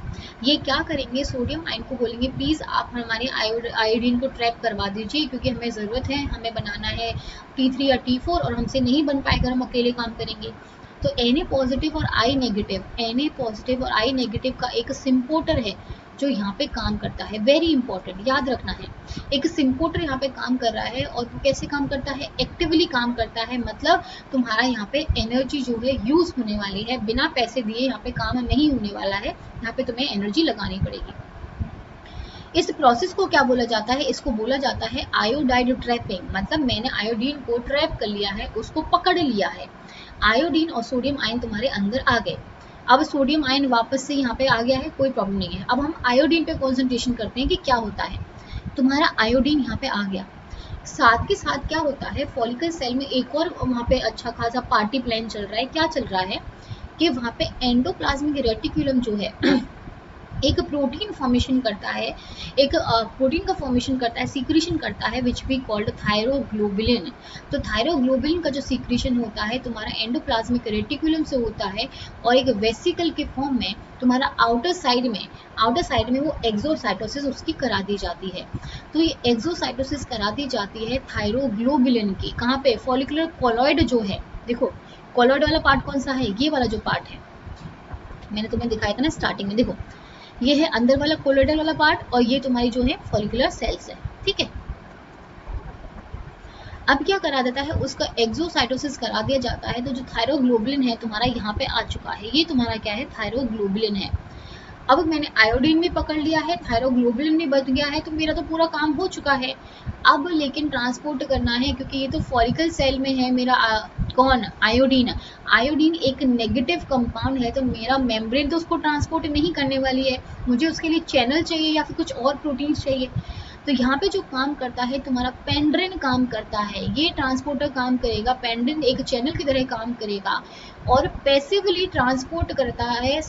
ये क्या करेंगे, सोडियम आयन को बोलेंगे प्लीज़ आप हमारे आयोडीन को ट्रैप करवा दीजिए, क्योंकि हमें ज़रूरत है, हमें बनाना है T3 या T4 और हमसे नहीं बन पाएगा, हम अकेले काम करेंगे। तो Na पॉजिटिव और I नेगेटिव, Na पॉजिटिव और I नेगेटिव का एक सिम्पोर्टर है जो यहाँ पे काम करता है। वेरी इंपॉर्टेंट, याद रखना है, एक सिम्पोर्टर यहाँ पे काम कर रहा है। और वो कैसे काम करता है, एक्टिवली काम करता है। मतलब तुम्हारा यहाँ पे एनर्जी जो है यूज होने वाली है, बिना पैसे दिए यहाँ पे काम नहीं होने वाला है, यहाँ पे तुम्हें एनर्जी लगानी पड़ेगी। इस प्रोसेस को क्या बोला जाता है, इसको बोला जाता है आयोडाइड ट्रैपिंग। मतलब मैंने आयोडीन को ट्रैप कर लिया है, उसको पकड़ लिया है। आयोडीन और सोडियम आयन तुम्हारे अंदर आ गए। अब सोडियम आयन वापस से यहाँ पे आ गया है, कोई प्रॉब्लम नहीं है। अब हम आयोडीन पे कॉन्सेंट्रेशन करते हैं कि क्या होता है। तुम्हारा आयोडीन यहाँ पे आ गया, साथ के साथ क्या होता है, फॉलिकल सेल में एक और वहाँ पे अच्छा खासा पार्टी प्लान चल रहा है। क्या चल रहा है कि वहाँ पे एंडोप्लाज्मिक रेटिकुलम जो है एक प्रोटीन फॉर्मेशन करता है, एक प्रोटीन का फॉर्मेशन करता है, सीक्रेशन करता है, विच वी कॉल्ड थायरोग्लोबुलिन। तो थायरोग्लोबुलिन का जो सीक्रेशन होता है तुम्हारा एंडोप्लाज्मिक रेटिकुलम से होता है, और एक वेसिकल के फॉर्म में तुम्हारा आउटर साइड में वो एक्सोसाइटोसिस उसकी करा दी जाती है। तो ये एक्सोसाइटोसिस करा दी जाती है थायरोग्लोबुलिन की, कहाँ पे, फॉलिकुलर कॉलॉइड जो है। देखो कॉलॉइड वाला पार्ट कौन सा है, ये वाला जो पार्ट है मैंने तुम्हें दिखाया था ना स्टार्टिंग में। देखो ये है अंदर वाला कोलोइडल वाला पार्ट, और ये तुम्हारी जो है फॉलिकुलर सेल्स है, ठीक है। अब क्या करा देता है, उसका एक्सोसाइटोसिस करा दिया जाता है। तो जो थायरोग्लोबुलिन है तुम्हारा यहाँ पे आ चुका है, ये तुम्हारा क्या है, थायरोग्लोबुलिन है। अब मैंने आयोडीन भी पकड़ लिया है, थायरोग्लोबुलिन भी बच गया है, तो मेरा तो पूरा काम हो चुका है। अब लेकिन ट्रांसपोर्ट करना है, क्योंकि ये तो फॉलिकल सेल में है मेरा कौन, आयोडीन। आयोडीन एक नेगेटिव कंपाउंड है, तो मेरा मेम्ब्रेन तो उसको ट्रांसपोर्ट नहीं करने वाली है, मुझे उसके लिए चैनल चाहिए या फिर कुछ और प्रोटीन्स चाहिए। तो यहाँ पे जो काम करता है तुम्हारा पेंड्रिन काम करता है, ये ट्रांसपोर्टर काम करेगा, पेंड्रिन एक चैनल की तरह काम करेगा और पैसिवली ट्रांसपोर्ट करता है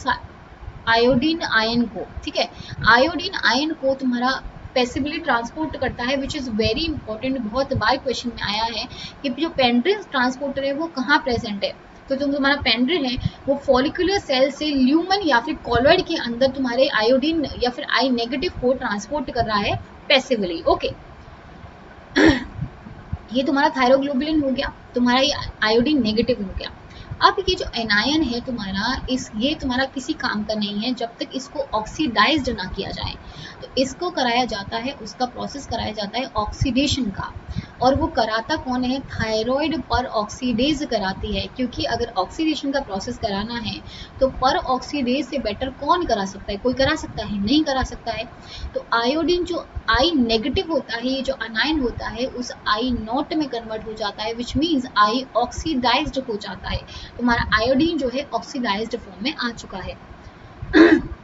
आयोडीन आयन को, ठीक है। आयोडीन आयन को तुम्हारा पैसिवली ट्रांसपोर्ट करता है, विच इज़ वेरी इंपॉर्टेंट। बहुत बार क्वेश्चन में आया है कि जो पेंड्रिन ट्रांसपोर्टर है वो कहाँ प्रेजेंट है। तो तुम्हारा पेंड्रिन है वो फॉलिकुलर सेल से ल्यूमन या फिर कॉलॉइड के अंदर तुम्हारे आयोडीन या फिर आई नेगेटिव को ट्रांसपोर्ट कर रहा है पैसिवली, ओके। ये तुम्हारा थायरोग्लोबुलिन हो गया, तुम्हारा ये आयोडीन नेगेटिव हो गया। अब ये जो एनायन है तुम्हारा, ये तुम्हारा किसी काम का नहीं है जब तक इसको ऑक्सीडाइज्ड ना किया जाए। तो इसको कराया जाता है, उसका प्रोसेस कराया जाता है ऑक्सीडेशन का, और वो कराता कौन है, थायराइड पर ऑक्सीडेज कराती है। क्योंकि अगर ऑक्सीडेशन का प्रोसेस कराना है तो पर ऑक्सीडेज से बेटर कौन करा सकता है, कोई करा सकता है, नहीं करा सकता है। तो आयोडीन जो आई नेगेटिव होता है, ये जो अनायन होता है उस आई नॉट में कन्वर्ट हो जाता है, विच मीन्स आई ऑक्सीडाइज्ड हो जाता है। तुम्हारा आयोडीन जो है ऑक्सीडाइज्ड फॉर्म में आ चुका है।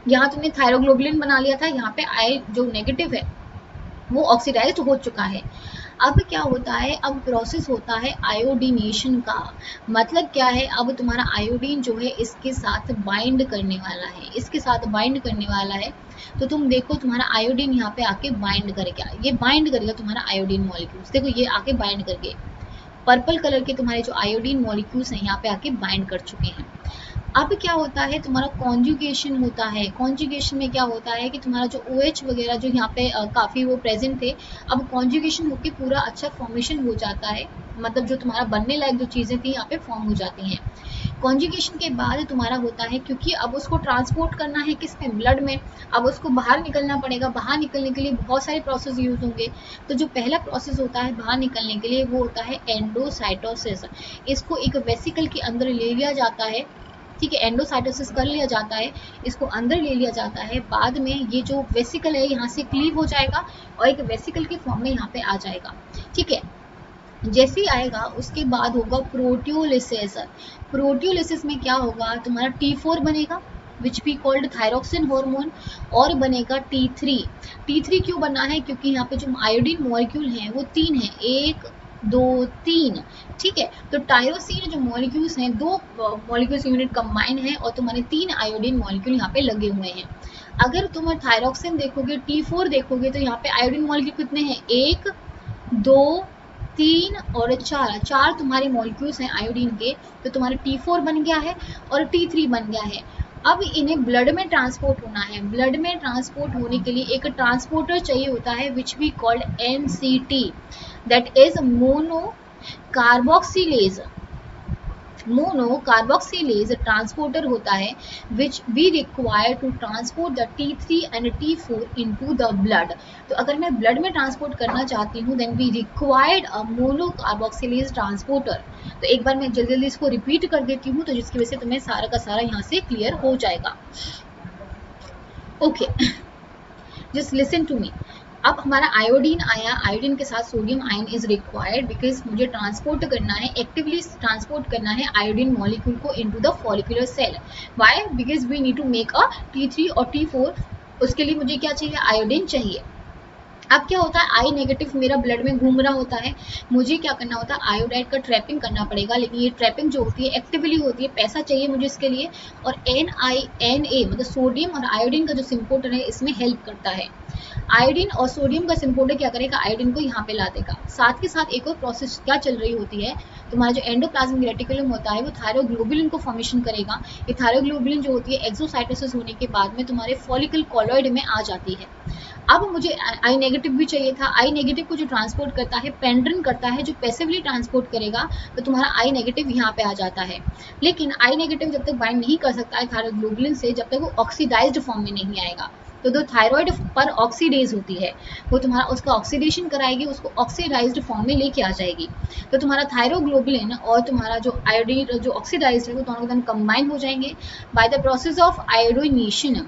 यहाँ तुमने थायरोग्लोबुलिन बना लिया था, यहाँ पे आई जो नेगेटिव है वो ऑक्सीडाइज्ड हो चुका है। अब क्या होता है, अब प्रोसेस होता है आयोडीनेशन का। मतलब क्या है, अब तुम्हारा आयोडीन जो है इसके साथ बाइंड करने वाला है, इसके साथ बाइंड करने वाला है। तो तुम देखो तुम्हारा आयोडीन यहाँ पे आके बाइंड करेगा, ये बाइंड करेगा तुम्हारा आयोडीन मॉलिक्यूल्स। देखो ये आके बाइंड करके पर्पल कलर के तुम्हारे जो आयोडीन मॉलिक्यूल्स हैं यहाँ पे आके बाइंड कर चुके हैं। अब क्या होता है, तुम्हारा कॉन्जुगेशन होता है। कॉन्जुगेशन में क्या होता है कि तुम्हारा जो OH वगैरह जो यहाँ पे काफ़ी वो प्रेजेंट थे, अब कॉन्जुगेशन होके पूरा अच्छा फॉर्मेशन हो जाता है। मतलब जो तुम्हारा बनने लायक जो चीज़ें थी यहाँ पे फॉर्म हो जाती हैं। कॉन्जुगेशन के बाद तुम्हारा होता है, क्योंकि अब उसको ट्रांसपोर्ट करना है किस में, ब्लड में। अब उसको बाहर निकलना पड़ेगा, बाहर निकलने के लिए बहुत सारे प्रोसेस यूज होंगे। तो जो पहला प्रोसेस होता है बाहर निकलने के लिए वो होता है एंडोसाइटोसिस। इसको एक वेसिकल के अंदर ले लिया जाता है, ठीक है, एंडोसाइटोसिस कर लिया जाता है, इसको अंदर ले लिया जाता है। बाद में ये जो वेसिकल है यहाँ से क्लीव हो जाएगा और एक वेसिकल के फॉर्म में यहाँ पे आ जाएगा, ठीक है। जैसे ही आएगा उसके बाद होगा प्रोटियोलिसिस। प्रोटियोलिसिस में क्या होगा, तुम्हारा T4 बनेगा विच बी कॉल्ड थायरोक्सिन हार्मोन, और बनेगा T3। T3 क्यों बना है, क्योंकि यहाँ पे जो आयोडीन मॉलिक्यूल हैं वो 3 है, 1 2 3, ठीक है। तो टायरोसिन जो मॉलिक्यूल्स हैं, 2 मॉलिक्यूल्स यूनिट कंबाइन है और तुम्हारे 3 आयोडीन मॉलिक्यूल यहाँ पे लगे हुए हैं। अगर तुम थायरोक्सिन देखोगे, T4 देखोगे, तो यहाँ पे आयोडीन मॉलिक्यूल कितने हैं, 1 2 3 और 4, 4 तुम्हारे मॉलिक्यूल्स हैं आयोडीन के, तो तुम्हारे T4 बन गया है और T3 बन गया है। अब इन्हें ब्लड में ट्रांसपोर्ट होना है। ब्लड में ट्रांसपोर्ट होने के लिए एक ट्रांसपोर्टर चाहिए होता है which we called MCT, that is mono carboxylase. Mono carboxylase transporter होता है which we require to transport the T3 and T4 into the blood. तो अगर मैं ब्लड में ट्रांसपोर्ट करना चाहती हूँ then we required a mono carboxylase transporter. तो एक बार मैं जल्दी जल्दी इसको रिपीट कर देती हूँ, तो जिसकी वजह से तुम्हें सारा का सारा यहाँ से क्लियर हो जाएगा। Okay, just listen to me. अब हमारा आयोडीन आया, आयोडीन के साथ sodium ion is required because मुझे ट्रांसपोर्ट करना है, एक्टिवली ट्रांसपोर्ट करना है आयोडीन मॉलिक्यूल को into the follicular cell. Why? Because we need to make a T3 और T4। उसके लिए मुझे क्या चाहिए, आयोडीन चाहिए। अब क्या होता है, आई नेगेटिव मेरा ब्लड में घूम रहा होता है, मुझे क्या करना होता है, आयोडाइड का ट्रैपिंग करना पड़ेगा। लेकिन ये ट्रैपिंग जो होती है एक्टिवली होती है, पैसा चाहिए मुझे इसके लिए। और NiNA मतलब सोडियम और आयोडीन का जो सिम्पोर्टर है इसमें हेल्प करता है। आयोडीन और सोडियम का सिम्पोर्टर क्या करेगा, आयोडीन को यहाँ पे ला देगा। साथ के साथ एक और प्रोसेस क्या चल रही होती है, तुम्हारा जो एंडोप्लाज्मिक रेटिकुलम होता है वो थायरोग्लोबुलिन को फॉर्मेशन करेगा। ये थायरोग्लोबुलिन जो होती है एक्सोसाइटोसिस होने के बाद में तुम्हारे फॉलिकल कॉलॉइड में आ जाती है। अब मुझे आई नेगेटिव भी चाहिए था। आई नेगेटिव को जो ट्रांसपोर्ट करता है पेंड्रिन करता है, जो पैसिवली ट्रांसपोर्ट करेगा, तो तुम्हारा आई नेगेटिव यहाँ पे आ जाता है। लेकिन आई नेगेटिव जब तक बाइंड नहीं कर सकता है थायरोग्लोबुलिन से, जब तक वो ऑक्सीडाइज्ड फॉर्म में नहीं आएगा। तो जो थायराइड पर ऑक्सीडेज होती है वो तुम्हारा उसका ऑक्सीडेशन कराएगी, उसको ऑक्सीडाइज्ड फॉर्म में लेके आ जाएगी। तो तुम्हारा थायरोग्लोबुलिन और तुम्हारा जो आयोडीन जो ऑक्सीडाइज्ड है वो दोनों एकदम कंबाइन हो जाएंगे by the process of iodination.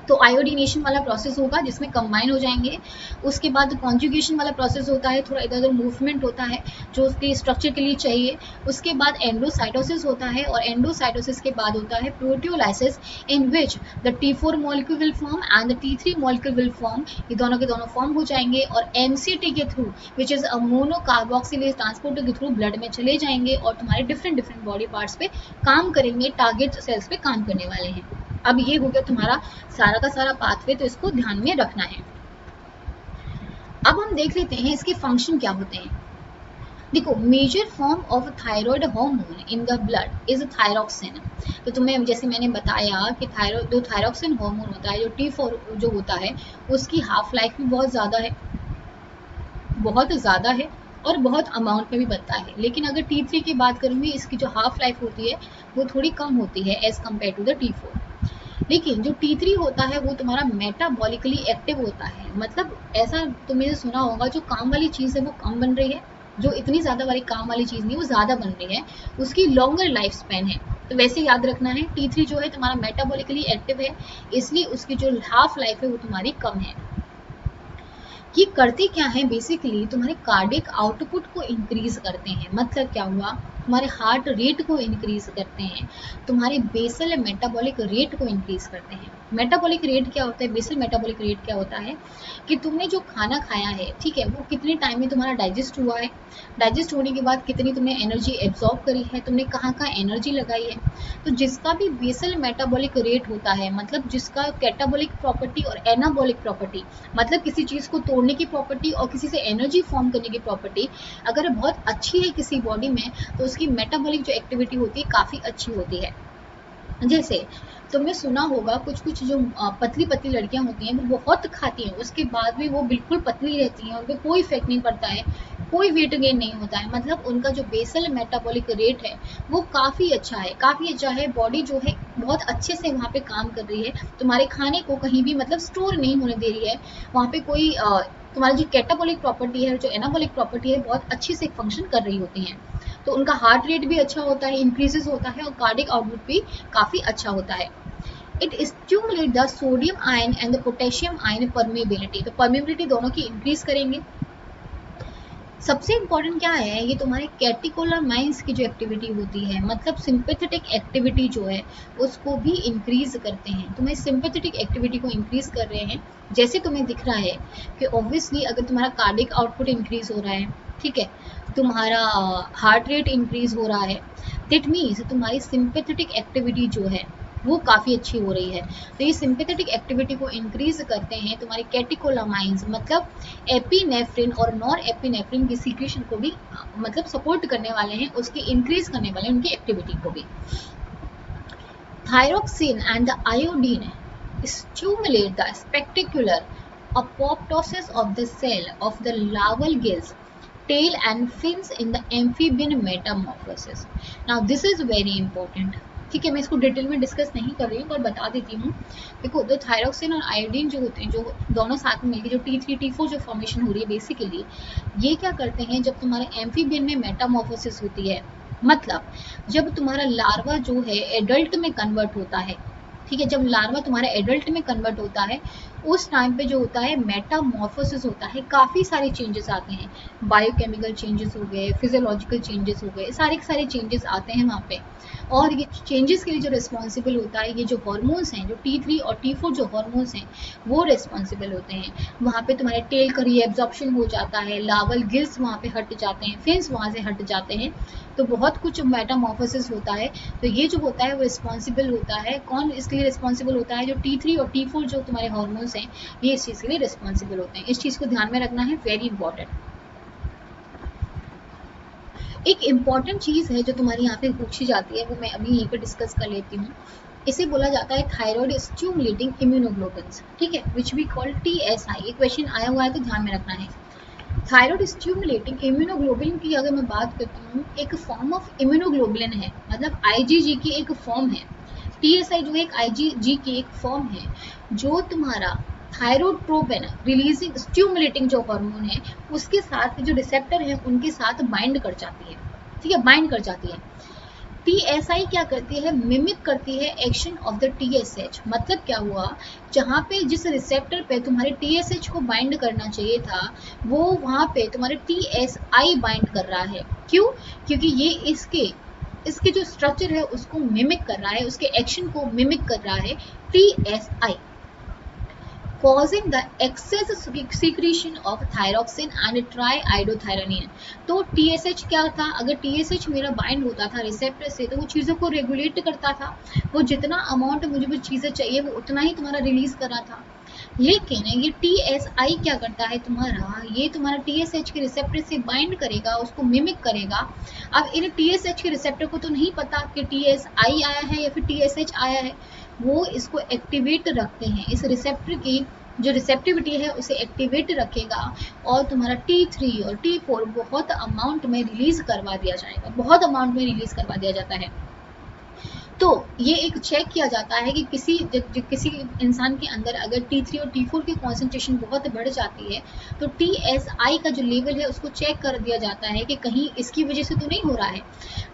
तो आयोडीनेशन वाला प्रोसेस होगा जिसमें कंबाइन हो जाएंगे। उसके बाद कॉन्जुगेशन वाला प्रोसेस होता है, थोड़ा इधर उधर मूवमेंट होता है जो उसके स्ट्रक्चर के लिए चाहिए। उसके बाद एंडोसाइटोसिस होता है और एंडोसाइटोसिस के बाद होता है proteolysis in which the T4 molecule will form and the T3 molecule will form. ये दोनों के दोनों फॉर्म हो जाएंगे और MCT के through which is a mono carboxylase transporter के थ्रू ब्लड में चले जाएंगे और तुम्हारे डिफरेंट डिफरेंट बॉडी पार्ट्स पे काम करेंगे, टारगेट सेल्स पे काम करने वाले हैं। अब ये हो गया तुम्हारा सारा का सारा पाथवे, तो इसको ध्यान में रखना है। अब हम देख लेते हैं इसके फंक्शन क्या होते हैं। देखो, major form of thyroid hormone in the blood is thyroxine. तो तुम्हें जैसे मैंने बताया कि जो थायरोक्सिन हार्मोन होता है, जो T4 जो होता है, उसकी हाफ लाइफ भी बहुत ज़्यादा है, बहुत ज़्यादा है और बहुत अमाउंट में भी बनता है। लेकिन अगर T3 की बात करूँगी, इसकी जो हाफ लाइफ होती है वो थोड़ी कम होती है as compare to the T4। लेकिन जो T3 होता है वो तुम्हारा मेटाबॉलिकली एक्टिव होता है। मतलब ऐसा तुमने सुना होगा, जो काम वाली चीज़ है वो कम बन रही है, जो इतनी ज़्यादा वाली काम वाली चीज़ नहीं वो ज़्यादा बन रही है, उसकी लॉन्गर लाइफ स्पैन है। तो वैसे याद रखना है, T3 जो है तुम्हारा मेटाबॉलिकली एक्टिव है, इसलिए उसकी जो हाफ लाइफ है वो तुम्हारी कम है। ये करते क्या है, बेसिकली तुम्हारे कार्डियक आउटपुट को इंक्रीज करते हैं। मतलब क्या हुआ, तुम्हारे हार्ट रेट को इंक्रीज करते हैं, तुम्हारे बेसल मेटाबॉलिक रेट को इंक्रीज करते हैं। मेटाबॉलिक रेट क्या होता है, बेसल मेटाबॉलिक रेट क्या होता है कि तुमने जो खाना खाया है, ठीक है, वो कितने टाइम में तुम्हारा डाइजेस्ट हुआ है, डाइजेस्ट होने के बाद कितनी तुमने एनर्जी एब्जॉर्ब करी है, तुमने कहाँ कहाँ एनर्जी लगाई है। तो जिसका भी बेसल मेटाबॉलिक रेट होता है, मतलब जिसका कैटाबॉलिक प्रॉपर्टी और एनाबॉलिक प्रॉपर्टी, मतलब किसी चीज़ को तोड़ने की प्रॉपर्टी और किसी से एनर्जी फॉर्म करने की प्रॉपर्टी अगर बहुत अच्छी है किसी बॉडी में, तो उसकी मेटाबॉलिक जो एक्टिविटी होती है काफ़ी अच्छी होती है। जैसे तुमने सुना होगा कुछ कुछ जो पतली पतली लड़कियां होती हैं वो बहुत खाती हैं, उसके बाद भी वो बिल्कुल पतली रहती हैं, उनको कोई इफेक्ट नहीं पड़ता है, कोई वेट गेन नहीं होता है। मतलब उनका जो बेसल मेटाबॉलिक रेट है वो काफ़ी अच्छा है, काफ़ी अच्छा है। बॉडी जो है बहुत अच्छे से वहाँ पे काम कर रही है, तुम्हारे खाने को कहीं भी मतलब स्टोर नहीं होने दे रही है। वहाँ पे कोई तुम्हारी जो कैटाबॉलिक प्रॉपर्टी है, जो एनाबॉलिक प्रॉपर्टी है, बहुत अच्छी से फंक्शन कर रही होती हैं। तो उनका हार्ट रेट भी अच्छा होता है, इंक्रीजेस होता है, और कार्डिक आउटपुट भी काफ़ी अच्छा होता है। It stimulate the sodium ion and the potassium ion permeability. तो परमेबिलिटी दोनों की इंक्रीज करेंगे। सबसे इम्पॉर्टेंट क्या है, ये तुम्हारे कैटिकोलामाइंस की जो एक्टिविटी होती है, मतलब सिंपैथेटिक एक्टिविटी जो है उसको भी इंक्रीज करते हैं। तुम्हें सिंपैथेटिक एक्टिविटी को इंक्रीज कर रहे हैं। जैसे तुम्हें दिख रहा है कि ऑब्वियसली अगर तुम्हारा कार्डिक आउटपुट इंक्रीज हो रहा है, ठीक है, तुम्हारा हार्ट रेट इंक्रीज हो रहा है, दैट मीन्स तुम्हारी सिंपैथेटिक एक्टिविटी जो है वो काफ़ी अच्छी हो रही है। तो ये सिंपैथेटिक एक्टिविटी को इंक्रीज करते हैं तुम्हारे कैटेकोलामाइंस, मतलब एपिनेफ्रिन और नॉर एपिनेफ्रिन की सीक्रेशन को भी मतलब सपोर्ट करने वाले हैं, उसकी इंक्रीज करने वाले हैं उनकी एक्टिविटी को भी। Thyroxine and the iodine stimulate the spectacular apoptosis of the cell of the larval gills, tail and fins in the amphibian metamorphosis. Now this is very important. ठीक है, मैं इसको डिटेल में डिस्कस नहीं कर रही हूँ पर बता देती हूँ। देखो, तो थायरोक्सिन और आयोडीन जो होते हैं, जो दोनों साथ में मिलकर जो T3 T4 जो फॉर्मेशन हो रही है बेसिकली, ये क्या करते हैं जब तुम्हारे एम्फीबियन में मेटामॉर्फोसिस होती है, मतलब जब तुम्हारा लार्वा जो है एडल्ट में कन्वर्ट होता है, ठीक है, जब लार्वा तुम्हारा एडल्ट में कन्वर्ट होता है उस टाइम पे जो होता है मेटामॉर्फोसिस होता है, काफ़ी सारे चेंजेस आते हैं, बायोकेमिकल चेंजेस हो गए, फिजियोलॉजिकल चेंजेस हो गए, सारे के सारे चेंजेस आते हैं वहाँ पे। और ये चेंजेस के लिए जो रिस्पॉन्सिबल होता है, ये जो हॉर्मोन्स हैं, जो T3 और T4 जो हॉर्मोन्स हैं वो रिस्पॉन्सिबल होते हैं। वहाँ पे तुम्हारे टेल का रीएब्जॉर्प्शन हो जाता है, लावल गिल्स वहाँ पे हट जाते हैं, फिन्स वहाँ से हट जाते हैं, तो बहुत कुछ मेटामॉर्फोसिस होता है। तो ये जो होता है वो रिस्पॉन्सिबल होता है, कौन इसके लिए रिस्पॉन्सिबल होता है, जो T3 और T4 जो तुम्हारे हॉर्मोन्स हैं ये इस चीज़ के लिए रिस्पॉन्सिबल होते हैं। इस चीज़ को ध्यान में रखना है, वेरी इंपॉर्टेंट। एक इम्पॉर्टेंट चीज़ है जो तुम्हारी यहाँ पे पूछी जाती है, वो मैं अभी यहीं पर डिस्कस कर लेती हूँ। इसे बोला जाता है थायराइड स्टिमुलेटिंग इम्यूनोग्लोबिन्स, ठीक है, विच वी कॉल TSI। ये क्वेश्चन आया हुआ है तो ध्यान में रखना है। थायराइड स्टिमुलेटिंग इम्यूनोग्लोबुलिन की अगर मैं बात करती हूँ, एक फॉर्म ऑफ इम्यूनोग्लोबुलिन है, मतलब IgG की एक फॉर्म है। TSI जो है एक IgG की एक फॉर्म है, जो तुम्हारा थायरोट्रोपिन रिलीजिंग स्टिमुलेटिंग जो हार्मोन है उसके साथ जो रिसेप्टर है उनके साथ बाइंड कर जाती है, ठीक है, बाइंड कर जाती है। TSI क्या करती है, मिमिक करती है एक्शन ऑफ द TSH। मतलब क्या हुआ, जहाँ पे जिस रिसेप्टर पे तुम्हारे TSH को बाइंड करना चाहिए था वो वहाँ पे तुम्हारे TSI बाइंड कर रहा है। क्यों? क्योंकि ये इसके जो स्ट्रक्चर है उसको मिमिक कर रहा है, उसके एक्शन को मिमिक कर रहा है TSI, causing the excess secretion of thyroxine and triiodothyronine। तो TSH क्या था, अगर TSH मेरा बाइंड होता था रिसेप्टर से तो वो चीज़ों को रेगुलेट करता था, वो जितना अमाउंट मुझे वो चीज़ें चाहिए वो उतना ही तुम्हारा रिलीज कर रहा था। लेकिन ये TSI क्या करता है तुम्हारा, ये तुम्हारा TSH के रिसेप्टर से बाइंड करेगा, उसको मिमिक करेगा। अब इन TSH के रिसेप्टर को तो नहीं पता कि TSI आया है या फिर TSH आया है, वो इसको एक्टिवेट रखते हैं, इस रिसेप्टर की जो रिसेप्टिविटी है उसे एक्टिवेट रखेगा और तुम्हारा T3 और T4 बहुत अमाउंट में रिलीज करवा दिया जाएगा, बहुत अमाउंट में रिलीज करवा दिया जाता है। तो ये एक चेक किया जाता है कि किसी इंसान के अंदर अगर T3 और T4 की कॉन्सेंट्रेशन बहुत बढ़ जाती है तो TSI का जो लेवल है उसको चेक कर दिया जाता है कि कहीं इसकी वजह से तो नहीं हो रहा है।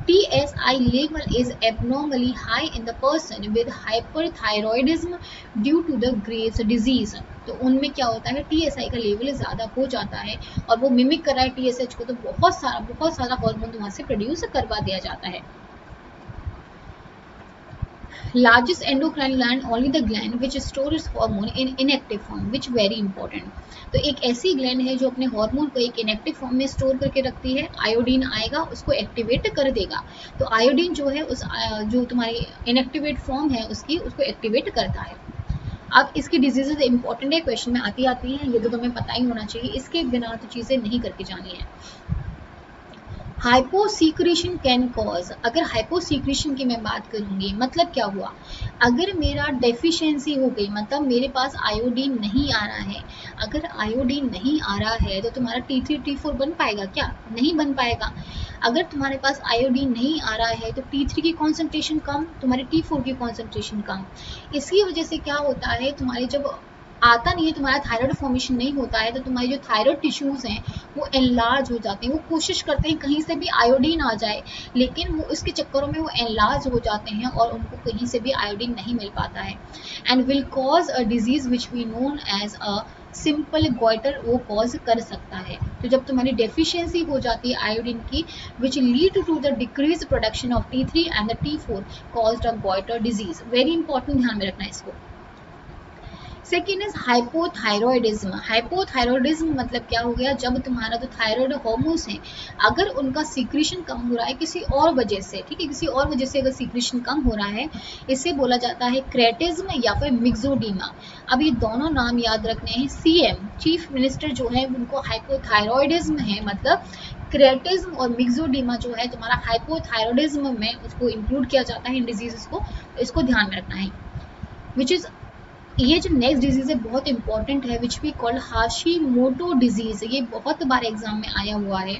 TSI level is abnormally high in the person with hyperthyroidism due to the Graves' disease। तो उनमें क्या होता है, TSI का लेवल ज़्यादा हो जाता है और वो मिमिक कर रहा है TSH को, तो बहुत सारा हार्मोन वहाँ से प्रोड्यूस करवा दिया जाता है। Largest endocrine gland only the gland which stores hormone in inactive form, which very important। तो एक ऐसी ग्लैंड है जो अपने हार्मोन को एक इनएक्टिव फॉर्म में स्टोर करके रखती है, आयोडीन आएगा उसको एक्टिवेट कर देगा, तो आयोडीन जो है उस जो तुम्हारी इनएक्टिवेट फॉर्म है उसको एक्टिवेट करता है। अब इसकी डिजीजेज इंपॉर्टेंट है, क्वेश्चन में आती हैं, ये तो तुम्हें पता ही होना चाहिए, इसके बिना तो चीज़ें नहीं करके जानी है। हाइपोसीक्रेशन कैन कॉज, अगर हाइपोसीक्रेशन की मैं बात करूंगी मतलब क्या हुआ, अगर मेरा डेफिशिएंसी हो गई, मतलब मेरे पास आयोडीन नहीं आ रहा है, अगर आयोडीन नहीं आ रहा है तो तुम्हारा T3 T4 बन पाएगा क्या, नहीं बन पाएगा। अगर तुम्हारे पास आयोडीन नहीं आ रहा है तो T3 की कॉन्सेंट्रेशन कम, तुम्हारे T4 की कॉन्सेंट्रेशन कम, इसकी वजह से क्या होता है, तुम्हारे जब आता नहीं है, तुम्हारा थायराइड फॉर्मेशन नहीं होता है तो तुम्हारे जो थायराइड टिश्यूज़ हैं वो एनलार्ज हो जाते हैं, वो कोशिश करते हैं कहीं से भी आयोडीन आ जाए, लेकिन वो उसके चक्करों में वो एनलार्ज हो जाते हैं और उनको कहीं से भी आयोडीन नहीं मिल पाता है, and will cause a disease which we known as a simple goiter, वो कॉज कर सकता है। तो जब तुम्हारी डेफिशिएंसी हो जाती है आयोडीन की, which lead to the decrease production of T3 and the T4 caused a goitre disease. Very important, ध्यान में रखना है इसको। Second is hypothyroidism. हाइपोथायरॉयडिज्म मतलब क्या हो गया, जब तुम्हारा जो थायराइड हॉर्मोन्स हैं अगर उनका सीक्रेशन कम हो रहा है किसी और वजह से, ठीक है, किसी और वजह से अगर सीक्रेशन कम हो रहा है, इसे बोला जाता है क्रेटिज्म या फिर मिक्सोडीमा। अब ये दोनों नाम याद रखने हैं। सीएम चीफ मिनिस्टर जो है उनको हाइपोथायरॉयडिज्म है, मतलब क्रेटिज्म और मिक्सोडीमा जो है तुम्हारा हाइपोथायरॉयडिज्म में उसको इंक्लूड किया जाता है इन डिजीजेस को, इसको ध्यान में रखना है। विच इज ये जो नेक्स्ट डिजीज है बहुत इंपॉर्टेंट है, which we called Hashimoto disease. ये बहुत बार एग्जाम में आया हुआ है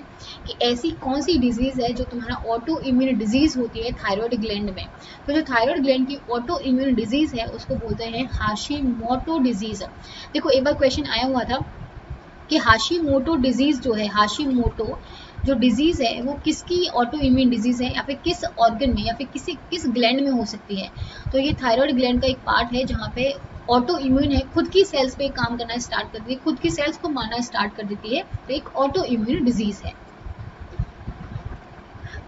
कि ऐसी कौन सी डिजीज है जो तुम्हारा ऑटो इम्यून डिजीज होती है थायराइड ग्लैंड में। तो जो थायराइड ग्लैंड की ऑटो इम्यून डिजीज है उसको बोलते हैं हाशिमोटो डिजीज। देखो एक बार क्वेश्चन आया हुआ था कि हाशिमोटो डिजीज जो है, हाशिमोटो जो डिजीज है वो किसकी ऑटो इम्यून डिजीज है या फिर किस ऑर्गन में या फिर किस ग्लैंड में हो सकती है। तो ये थायराइड ग्लैंड का एक पार्ट है जहाँ पे ऑटो इम्यून है, खुद की सेल्स पे काम करना स्टार्ट कर देती है, खुद की सेल्स को मारना स्टार्ट कर देती है, तो एक ऑटो इम्यून डिजीज है।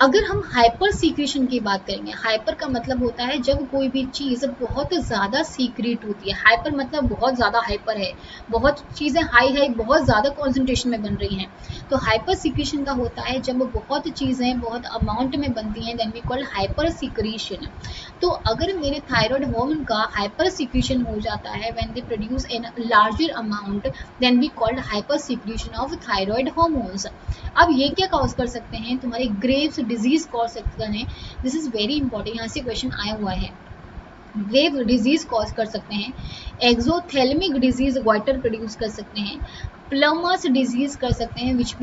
अगर हम हाइपर सीक्रेशन की बात करेंगे, हाइपर का मतलब होता है जब कोई भी चीज़ बहुत ज़्यादा सीक्रेट होती है। हाइपर मतलब बहुत ज़्यादा हाइपर है, बहुत चीज़ें हाई हाई बहुत ज़्यादा कॉन्सेंट्रेशन में बन रही हैं। तो हाइपर सीक्रेशन का होता है जब बहुत चीज़ें बहुत अमाउंट में बनती हैं, then we called hyper secretion. तो अगर मेरे थायराइड हार्मोन का हाइपर सीक्रेशन हो जाता है when they produce in larger amount, then we called hyper secretion of thyroid hormones. अब ये क्या कॉज कर सकते हैं, तुम्हारे ग्रेव्स डिजीज कॉज सकते हैं। दिस इज वेरी इंपॉर्टेंट, यहाँ से क्वेश्चन आया हुआ है। ग्रेव डिजीज कॉज कर सकते हैं, एक्सोथेल्मिक डिजीज वाइटर प्रोड्यूस कर सकते हैं, प्लमस डिजीज कर सकते हैं, which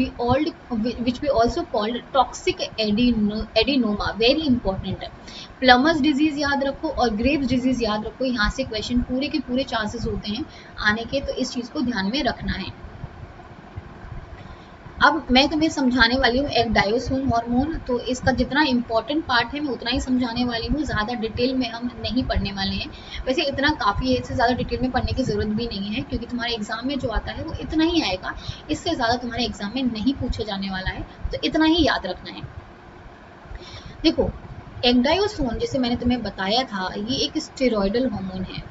we also called toxic adenoma. Very important है, प्लमस डिजीज याद रखो और ग्रेव्स डिजीज याद रखो, यहाँ से क्वेश्चन पूरे के पूरे चांसेस होते हैं आने के, तो इस चीज को ध्यान में रखना है। अब मैं तुम्हें समझाने वाली हूँ एगडायोसोन हार्मोन, तो इसका जितना इंपॉर्टेंट पार्ट है मैं उतना ही समझाने वाली हूँ, ज़्यादा डिटेल में हम नहीं पढ़ने वाले हैं। वैसे इतना काफ़ी है, इससे ज़्यादा डिटेल में पढ़ने की ज़रूरत भी नहीं है क्योंकि तुम्हारे एग्जाम में जो आता है वो इतना ही आएगा, इससे ज़्यादा तुम्हारे एग्जाम में नहीं पूछा जाने वाला है, तो इतना ही याद रखना है। देखो एगडायोसोन जैसे मैंने तुम्हें बताया था ये एक स्टेरॉयडल हार्मोन है,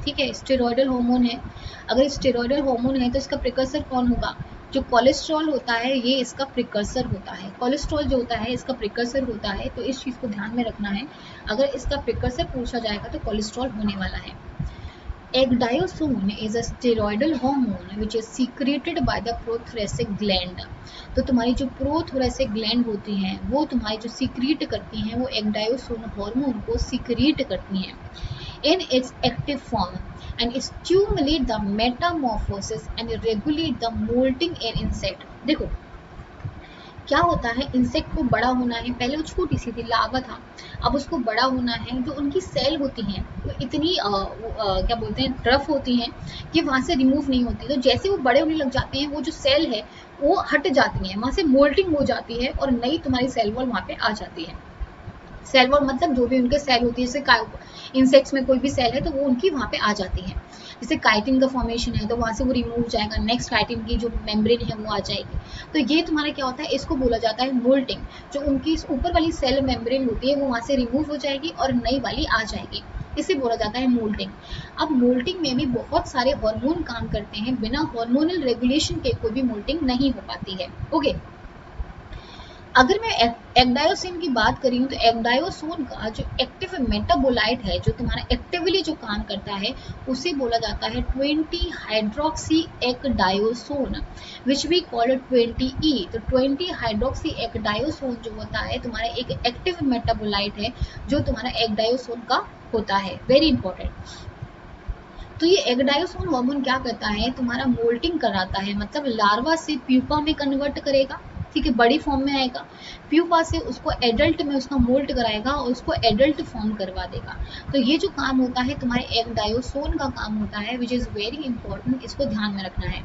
ठीक है, स्टेरॉयडल हार्मोन है। अगर स्टेरॉयडल हार्मोन है तो इसका प्रिकर्सर कौन होगा, जो कोलेस्ट्रॉल होता है ये इसका प्रिकर्सर होता है। कोलेस्ट्रॉल जो होता है इसका प्रिकर्सर होता है, तो इस चीज़ को ध्यान में रखना है, अगर इसका प्रिकर्सर पूछा जाएगा तो कोलेस्ट्रॉल होने वाला है। Ecdysone is a steroidal hormone which is secreted by the prothoracic gland. तो तुम्हारी जो प्रोथोरेसिक ग्लैंड होती हैं वो तुम्हारी जो सीक्रेट करती हैं वो एगडायोसोन हार्मोन को सीक्रेट करती हैं in its active form and stimulate the metamorphosis and regulate the molting in insect। देखो क्या होता है, इंसेक्ट को बड़ा होना है, पहले वो छोटी सी थी लार्वा था, अब उसको बड़ा होना है, जो उनकी सेल होती हैं वो इतनी क्या बोलते हैं रफ होती हैं कि वहाँ से रिमूव नहीं होती। तो जैसे वो बड़े होने लग जाते हैं वो जो सेल है वो हट जाती है, वहाँ से मोल्टिंग हो जाती है और नई तुम्हारी सेल वॉल वहाँ पे आ जाती है। सेल वॉल मतलब जो भी उनके सेल होती है, जैसे इंसेक्ट्स में कोई भी सेल है तो वो उनकी वहाँ पे आ जाती है। जैसे काइटिन का फॉर्मेशन है तो वहाँ से वो रिमूव हो जाएगा, नेक्स्ट काइटिन की जो मेम्ब्रेन है वो आ जाएगी। तो ये तुम्हारा क्या होता है, इसको बोला जाता है मोल्टिंग। जो उनकी ऊपर वाली सेल मेम्ब्रेन होती है वो वहाँ से रिमूव हो जाएगी और नई वाली आ जाएगी, इसे बोला जाता है मोल्टिंग। अब मोल्टिंग में भी बहुत सारे हार्मोन काम करते हैं, बिना हार्मोनल रेगुलेशन के कोई भी मोल्टिंग नहीं हो पाती है। ओके, अगर मैं एगडायोसिन की बात करी हूँ तो एगडायोसोन का जो एक्टिव मेटाबोलाइट है, जो तुम्हारा एक्टिवली जो काम करता है उसे बोला जाता है 20 hydroxy ecdysone which we call 20E। तो 20 हाइड्रोक्सी एगडायोसोन जो होता है तुम्हारा एक एक्टिव मेटाबोलाइट है जो तुम्हारा एगडायोसोन का होता है। Very important. तो ये एगडायोसोन हार्मोन क्या करता है, तुम्हारा मोल्टिंग कराता है, मतलब लार्वा से प्यूपा में कन्वर्ट करेगा, ठीक है, बड़ी फॉर्म में आएगा, प्यूपा से उसको एडल्ट में उसका मोल्ट कराएगा और उसको एडल्ट फॉर्म करवा देगा। तो ये जो काम होता है तुम्हारे एगडायोसोन का काम होता है, विच इज़ वेरी इंपॉर्टेंट, इसको ध्यान में रखना है।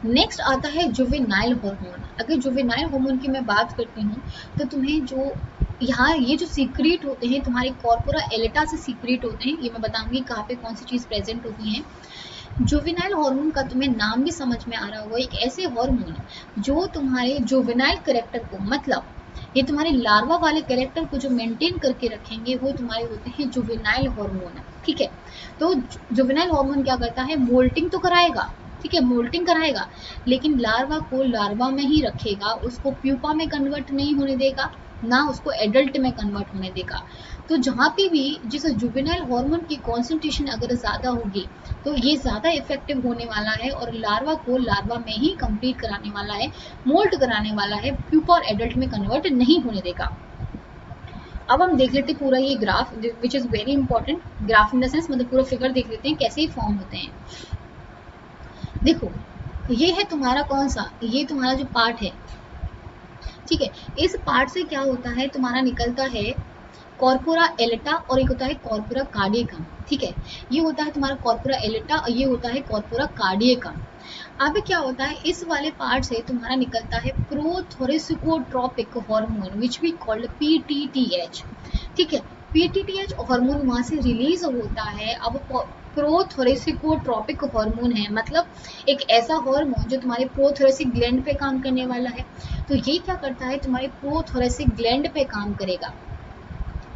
नेक्स्ट आता है जुवेनाइल हार्मोन। अगर जुवेनाइल हार्मोन की मैं बात करती हूँ तो तुम्हें जो यहाँ ये जो सीक्रेट होते हैं तुम्हारे कॉर्पोरा एलेटा से सीक्रेट होते हैं, ये मैं बताऊंगी कहाँ पे कौन सी चीज़ प्रेजेंट होती है। जुवेनाइल हार्मोन का तुम्हें नाम भी समझ में आ रहा होगा, एक ऐसे हार्मोन जो तुम्हारे जुवेनाइल कैरेक्टर को, मतलब ये तुम्हारे लार्वा वाले कैरेक्टर को जो मेंटेन करके रखेंगे वो तुम्हारे होते हैं जुवेनाइल हार्मोन। ठीक है। तो जुवेनाइल हार्मोन क्या करता है, मोल्टिंग तो कराएगा, ठीक है, मोल्टिंग कराएगा, लेकिन लार्वा को लार्वा में ही रखेगा, उसको प्यूपा में कन्वर्ट नहीं होने देगा, ना उसको एडल्ट में कन्वर्ट होने देगा। तो जहाँ पे भी जिस जुवेनाइल हार्मोन की कॉन्सेंट्रेशन अगर ज़्यादा होगी तो ये ज़्यादा इफेक्टिव होने वाला है और लार्वा को लार्वा में ही कंप्लीट कराने वाला है, मोल्ट कराने वाला है, प्यूपा और एडल्ट में कन्वर्ट नहीं होने देगा। अब हम देख लेते हैं पूरा ये graph, which is very important. Graph in the sense मतलब पूरा फिगर देख लेते हैं कैसे ही फॉर्म होते हैं। देखो ये है तुम्हारा कौन सा, ये तुम्हारा जो पार्ट है, ठीक है, इस पार्ट से क्या होता है, तुम्हारा निकलता है कॉर्पोरा एलेटा और एक होता है कॉर्पोरा कार्डियकम, ठीक है, ये होता है तुम्हारा कॉर्पोरा एलेटा और ये होता है कॉर्पोरा कार्डियकम। अब क्या होता है, इस वाले पार्ट से तुम्हारा निकलता है प्रोथोरेसिकोट्रोपिक हार्मोन विच वी कॉल्ड पीटीटीएच, ठीक है, पीटीटीएच हार्मोन वहां से रिलीज होता है। अब प्रोथोरेसिकोट्रोपिक हार्मोन है, मतलब एक ऐसा हार्मोन जो तुम्हारे प्रोथोरेसिक ग्लैंड पे काम करने वाला है। तो ये क्या करता है, तुम्हारे प्रोथोरेसिक ग्लैंड पे काम करेगा,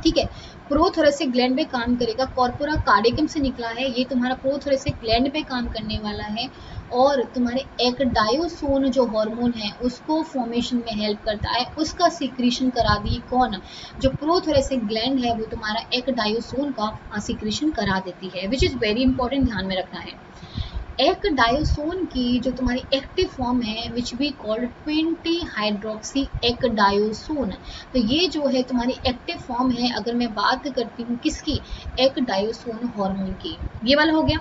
ठीक है, प्रोथोरेसिक ग्लैंड पे काम करेगा। कॉर्पोरा कार्डियकम से निकला है, ये तुम्हारा प्रोथोरेसिक ग्लैंड पे काम करने वाला है और तुम्हारे एक्डायोसोन जो हार्मोन है उसको फॉर्मेशन में हेल्प करता है, उसका सिक्रीशन करा दी कौन, जो प्रोथोरेसिक ग्लैंड है वो तुम्हारा एक्डायोसोन का सिक्रीशन करा देती है, विच इज़ वेरी इंपॉर्टेंट, ध्यान में रखना है। एक डायोसोन की जो तुम्हारी एक्टिव फॉर्म है विच बी कॉल्ड 20 हाइड्रोक्सी एक डायोसोन, तो ये जो है तुम्हारी एक्टिव फॉर्म है, अगर मैं बात करती हूँ किसकी, एक डायोसोन हार्मोन की, ये वाला हो गया।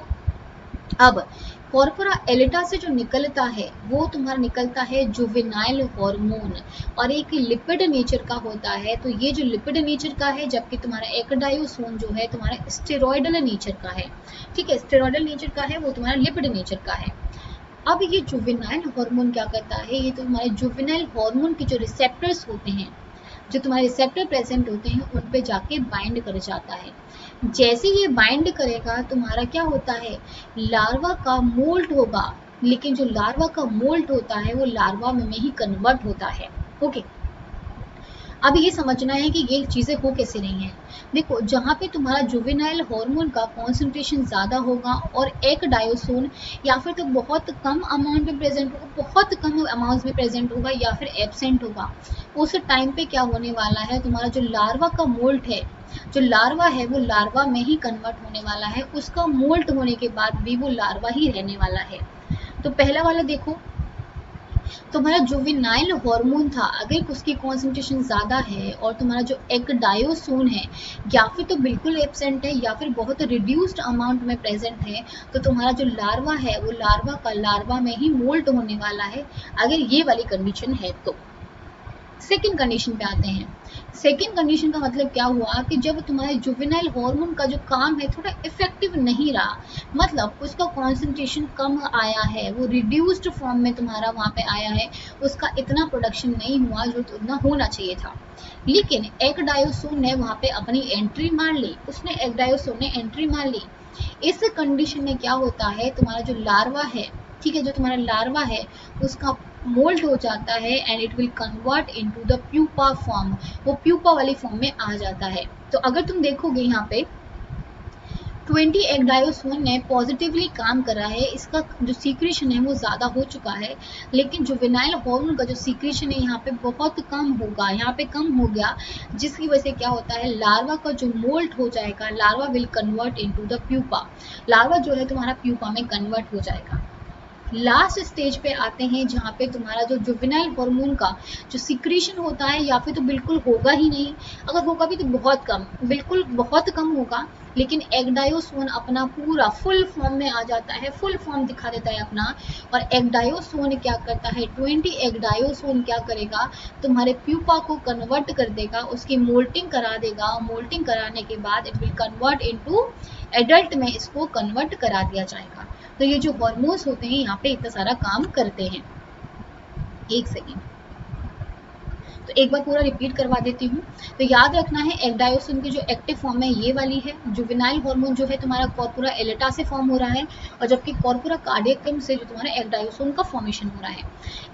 अब कॉर्पोरा एलिटा से जो निकलता है वो तुम्हारा निकलता है जुवेनाइल हार्मोन और एक लिपिड नेचर का होता है, तो ये जो लिपिड नेचर का है, जबकि तुम्हारा एक्डायोसोन जो है तुम्हारा स्टेरॉयडल नेचर का है, ठीक है, स्टेरॉयडल नेचर का है, वो तुम्हारा लिपिड नेचर का है। अब ये जुवेनाइल हार्मोन क्या करता है, ये तुम्हारे जुवेनाइल हार्मोन के जो रिसेप्टर्स होते हैं, जो तुम्हारे रिसेप्टर प्रेजेंट होते हैं उन पे जाके बाइंड कर जाता है। जैसे ये बाइंड करेगा तुम्हारा क्या होता है, लार्वा का मोल्ट होगा, लेकिन जो लार्वा का मोल्ट होता है वो लार्वा में ही कन्वर्ट होता है। ओके, अब ये समझना है कि ये चीज़ें हो कैसे रही हैं। देखो जहाँ पे तुम्हारा जुवेनाइल हार्मोन का कॉन्सेंट्रेशन ज़्यादा होगा और एक डायोसोन या फिर तो बहुत कम अमाउंट में प्रेजेंट होगा, बहुत कम अमाउंट में प्रेजेंट होगा या फिर एब्सेंट होगा, उस टाइम पे क्या होने वाला है, तुम्हारा जो लार्वा का मोल्ट है, जो लार्वा है वो लार्वा में ही कन्वर्ट होने वाला है, उसका मोल्ट होने के बाद भी वो लार्वा ही रहने वाला है। तो पहला वाला देखो, तुम्हारा जुवेनाइल हार्मोन था, अगर उसकी कॉन्सेंट्रेशन ज़्यादा है और तुम्हारा जो एक्डायोसोन है या फिर तो बिल्कुल एब्सेंट है या फिर बहुत रिड्यूस्ड अमाउंट में प्रेजेंट है, तो तुम्हारा जो लार्वा है वो लार्वा का लार्वा में ही मोल्ट होने वाला है, अगर ये वाली कंडीशन है तो। सेकेंड कंडीशन पे आते हैं। सेकेंड कंडीशन का मतलब क्या हुआ कि जब तुम्हारे जुवेनाइल हार्मोन का जो काम है थोड़ा इफेक्टिव नहीं रहा, मतलब उसका कॉन्सेंट्रेशन कम आया है, वो रिड्यूस्ड फॉर्म में तुम्हारा वहाँ पे आया है, उसका इतना प्रोडक्शन नहीं हुआ जो उतना होना चाहिए था, लेकिन एक्डायोसोन ने वहाँ पे अपनी एंट्री मार ली, उसने एक्डायोसोन ने एंट्री मार ली। इस कंडीशन में क्या होता है, तुम्हारा जो लार्वा है, ठीक है, जो तुम्हारा लार्वा है उसका मोल्ड हो जाता है and it will convert into the pupa form, वो प्यूपा वाली फॉर्म में आ जाता है। तो अगर तुम देखोगे यहाँ पे 20 एक्डायोसोन ने पॉजिटिवली काम करा है, इसका जो सीक्रेशन है वो ज़्यादा हो चुका है, लेकिन जुवेनाइल हार्मोन का जो सीक्रेशन है यहाँ पे बहुत कम होगा, यहाँ पे कम हो गया, जिसकी वजह से क्या होता है, लार्वा का जो मोल्ट हो जाएगा, larva will convert into the pupa, larva जो है तुम्हारा प्यूपा में कन्वर्ट हो जाएगा। लास्ट स्टेज पे आते हैं जहाँ पे तुम्हारा जो जुवेनाइल हार्मोन का जो सिक्रीशन होता है या फिर तो बिल्कुल होगा ही नहीं, अगर होगा भी तो बहुत कम, बिल्कुल बहुत कम होगा, लेकिन एक्डायोसोन अपना पूरा फुल फॉर्म में आ जाता है, फुल फॉर्म दिखा देता है अपना, और एक्डायोसोन क्या करता है, 20 एक्डायोसोन क्या करेगा, तुम्हारे प्यूपा को कन्वर्ट कर देगा, उसकी मोल्टिंग करा देगा, मोल्टिंग कराने के बाद it will convert into adult में इसको कन्वर्ट करा दिया जाएगा। तो ये जो हार्मोन्स होते हैं यहाँ पे इतना सारा काम करते हैं। एक सेकेंड, तो एक बार पूरा रिपीट करवा देती हूँ। तो याद रखना है एगडायोसिन की जो एक्टिव फॉर्म है ये वाली है। जुवेनाइल हार्मोन जो है तुम्हारा कॉर्पोरा एलेटा से फॉर्म हो रहा है, और जबकि कॉर्पोरा कार्डियकम से जो तुम्हारा एगडायोसिन का फॉर्मेशन हो रहा है।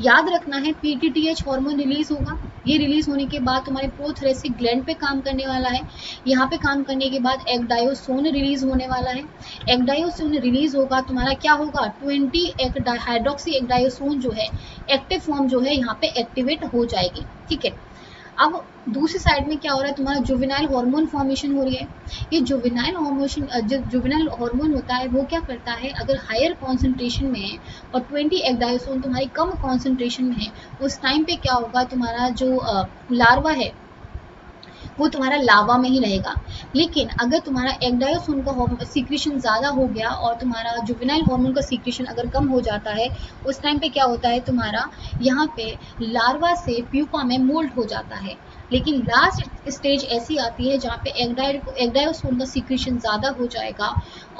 याद रखना है पीटीटीएच हार्मोन रिलीज होगा, ये रिलीज होने के बाद तुम्हारे प्रोथोरेसिक ग्लैंड पे काम करने वाला है। यहाँ पे काम करने के बाद एगडायोसोन रिलीज होने वाला है। एगडायोसोन रिलीज होगा, तुम्हारा क्या होगा 20 हाइड्रोक्सी एगडायोसोन जो है एक्टिव फॉर्म जो है यहाँ पे एक्टिवेट हो जाएगी। ठीक है, अब दूसरी साइड में क्या हो रहा है, तुम्हारा जुवेनाइल हार्मोन फॉर्मेशन हो रही है। ये जुवेनाइल हार्मोन जो जुवेनाइल हार्मोन होता है वो क्या करता है, अगर हायर कॉन्सेंट्रेशन में है और 20 एगडायोसोन तुम्हारी कम कॉन्सेंट्रेशन में है, उस टाइम पे क्या होगा, तुम्हारा जो लार्वा है वो तुम्हारा लावा में ही रहेगा। लेकिन अगर तुम्हारा एगडायोसोन का सीक्रेशन ज़्यादा हो गया और तुम्हारा जुवेनाइल हार्मोन का सीक्रेशन अगर कम हो जाता है, उस टाइम पे क्या होता है, तुम्हारा यहाँ पे लार्वा से प्यूपा में मोल्ड हो जाता है। लेकिन लास्ट स्टेज ऐसी आती है जहाँ पे एगडायोसोन का सीक्रेशन ज़्यादा हो जाएगा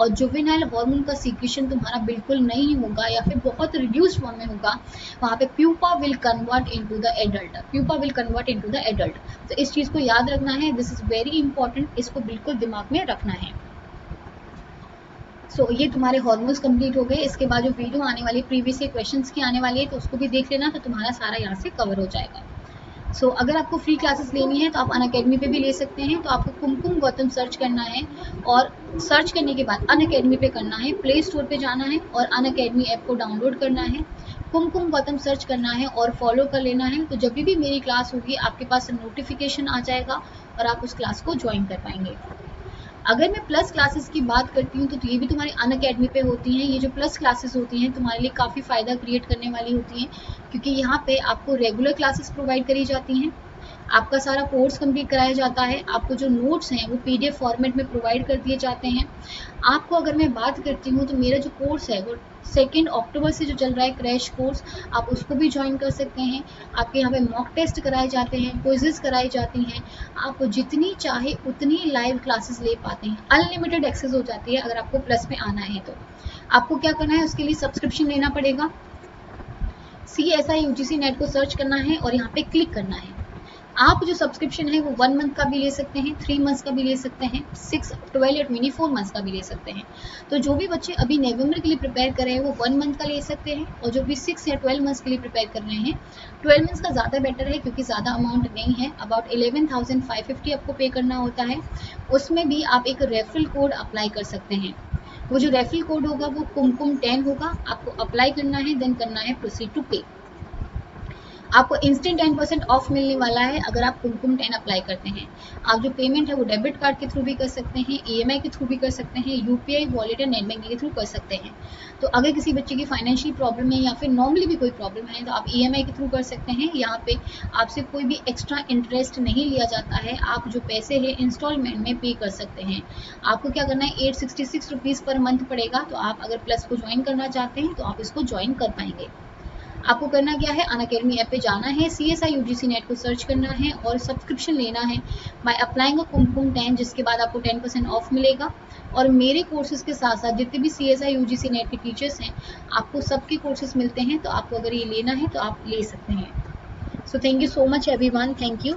और जुवेनाइल हार्मोन का सीक्रेशन तुम्हारा बिल्कुल नहीं होगा या फिर बहुत रिड्यूस्ड फॉर्म में होगा। वहाँ पे pupa will convert into the adult, pupa will convert into the adult. तो इस चीज़ को याद रखना है, दिस इज वेरी इंपॉर्टेंट, इसको बिल्कुल दिमाग में रखना है। सो ये तुम्हारे हार्मोन्स कंप्लीट हो गए। इसके बाद जो वीडियो आने वाली प्रीवियस ईयर क्वेश्चंस की आने वाली है तो उसको भी देख लेना, तो तुम्हारा सारा यहाँ से कवर हो जाएगा। सो अगर आपको फ्री क्लासेस लेनी है तो आप अनअकैडमी पे भी ले सकते हैं। तो आपको कुमकुम गौतम सर्च करना है और सर्च करने के बाद अनअकैडमी पे करना है, प्ले स्टोर पे जाना है और अनअकैडमी ऐप को डाउनलोड करना है, कुमकुम गौतम सर्च करना है और फॉलो कर लेना है। तो जब भी मेरी क्लास होगी आपके पास नोटिफिकेशन आ जाएगा और आप उस क्लास को ज्वाइन कर पाएंगे। अगर मैं प्लस क्लासेस की बात करती हूँ तो ये भी तुम्हारी अनअकैडमी पे होती हैं। ये जो प्लस क्लासेस होती हैं तुम्हारे लिए काफ़ी फ़ायदा क्रिएट करने वाली होती हैं, क्योंकि यहाँ पे आपको रेगुलर क्लासेस प्रोवाइड करी जाती हैं, आपका सारा कोर्स कंप्लीट कराया जाता है, आपको जो नोट्स हैं वो पीडीएफ फॉर्मेट में प्रोवाइड कर दिए जाते हैं। आपको अगर मैं बात करती हूँ तो मेरा जो कोर्स है वो 2 अक्टूबर से जो चल रहा है क्रैश कोर्स, आप उसको भी ज्वाइन कर सकते हैं। आपके यहाँ पे मॉक टेस्ट कराए जाते हैं, क्विजेस कराई जाती हैं, आप जितनी चाहे उतनी लाइव क्लासेस ले पाते हैं, अनलिमिटेड एक्सेस हो जाती है। अगर आपको प्लस में आना है तो आपको क्या करना है, उसके लिए सब्सक्रिप्शन लेना पड़ेगा। CSI UGC नेट को सर्च करना है और यहाँ पे क्लिक करना है। आप जो सब्सक्रिप्शन है वो 1 मंथ का भी ले सकते हैं, 3 मंथ्स का भी ले सकते हैं, 6, 12 या 24 मंथ्स का भी ले सकते हैं। तो जो भी बच्चे अभी नवंबर के लिए प्रिपेयर कर रहे हैं वो 1 मंथ का ले सकते हैं, और जो भी 6 या 12 मंथ्स के लिए प्रिपेयर कर रहे हैं 12 मंथ्स का ज़्यादा बेटर है, क्योंकि ज़्यादा अमाउंट नहीं है, अबाउट 11,550 आपको पे करना होता है। उसमें भी आप एक रेफरल कोड अप्लाई कर सकते हैं। वो जो रेफरल कोड होगा वो कुमकुम 10 होगा, आपको अप्लाई करना है, देन करना है प्रोसीड टू पे। आपको इंस्टेंट 10% ऑफ मिलने वाला है अगर आप कुमकुम 10 अप्लाई करते हैं। आप जो पेमेंट है वो डेबिट कार्ड के थ्रू भी कर सकते हैं, EMI के थ्रू भी कर सकते हैं, UPI वॉलेट या नेट बैंकिंग के थ्रू कर सकते हैं। तो अगर किसी बच्चे की फाइनेंशियल प्रॉब्लम है या फिर नॉर्मली भी कोई प्रॉब्लम है तो आप EMI के थ्रू कर सकते हैं। यहाँ पे आपसे कोई भी एक्स्ट्रा इंटरेस्ट नहीं लिया जाता है, आप जो पैसे हैं इंस्टॉलमेंट में पे कर सकते हैं। आपको क्या करना है, 866 रुपीज़ पर मंथ पड़ेगा। तो आप अगर प्लस को ज्वाइन करना चाहते हैं तो आप इसको ज्वाइन कर पाएंगे। आपको करना क्या है, अनअकैडमी ऐप पे जाना है, CSI UGC नेट को सर्च करना है और सब्सक्रिप्शन लेना है बाय अप्लाइंग कुमकुम 10, जिसके बाद आपको 10% ऑफ मिलेगा। और मेरे कोर्सेज के साथ साथ जितने भी CSI UGC नेट के टीचर्स हैं आपको सबके कोर्सेज मिलते हैं, तो आपको अगर ये लेना है तो आप ले सकते हैं। So thank you so much everyone, thank you.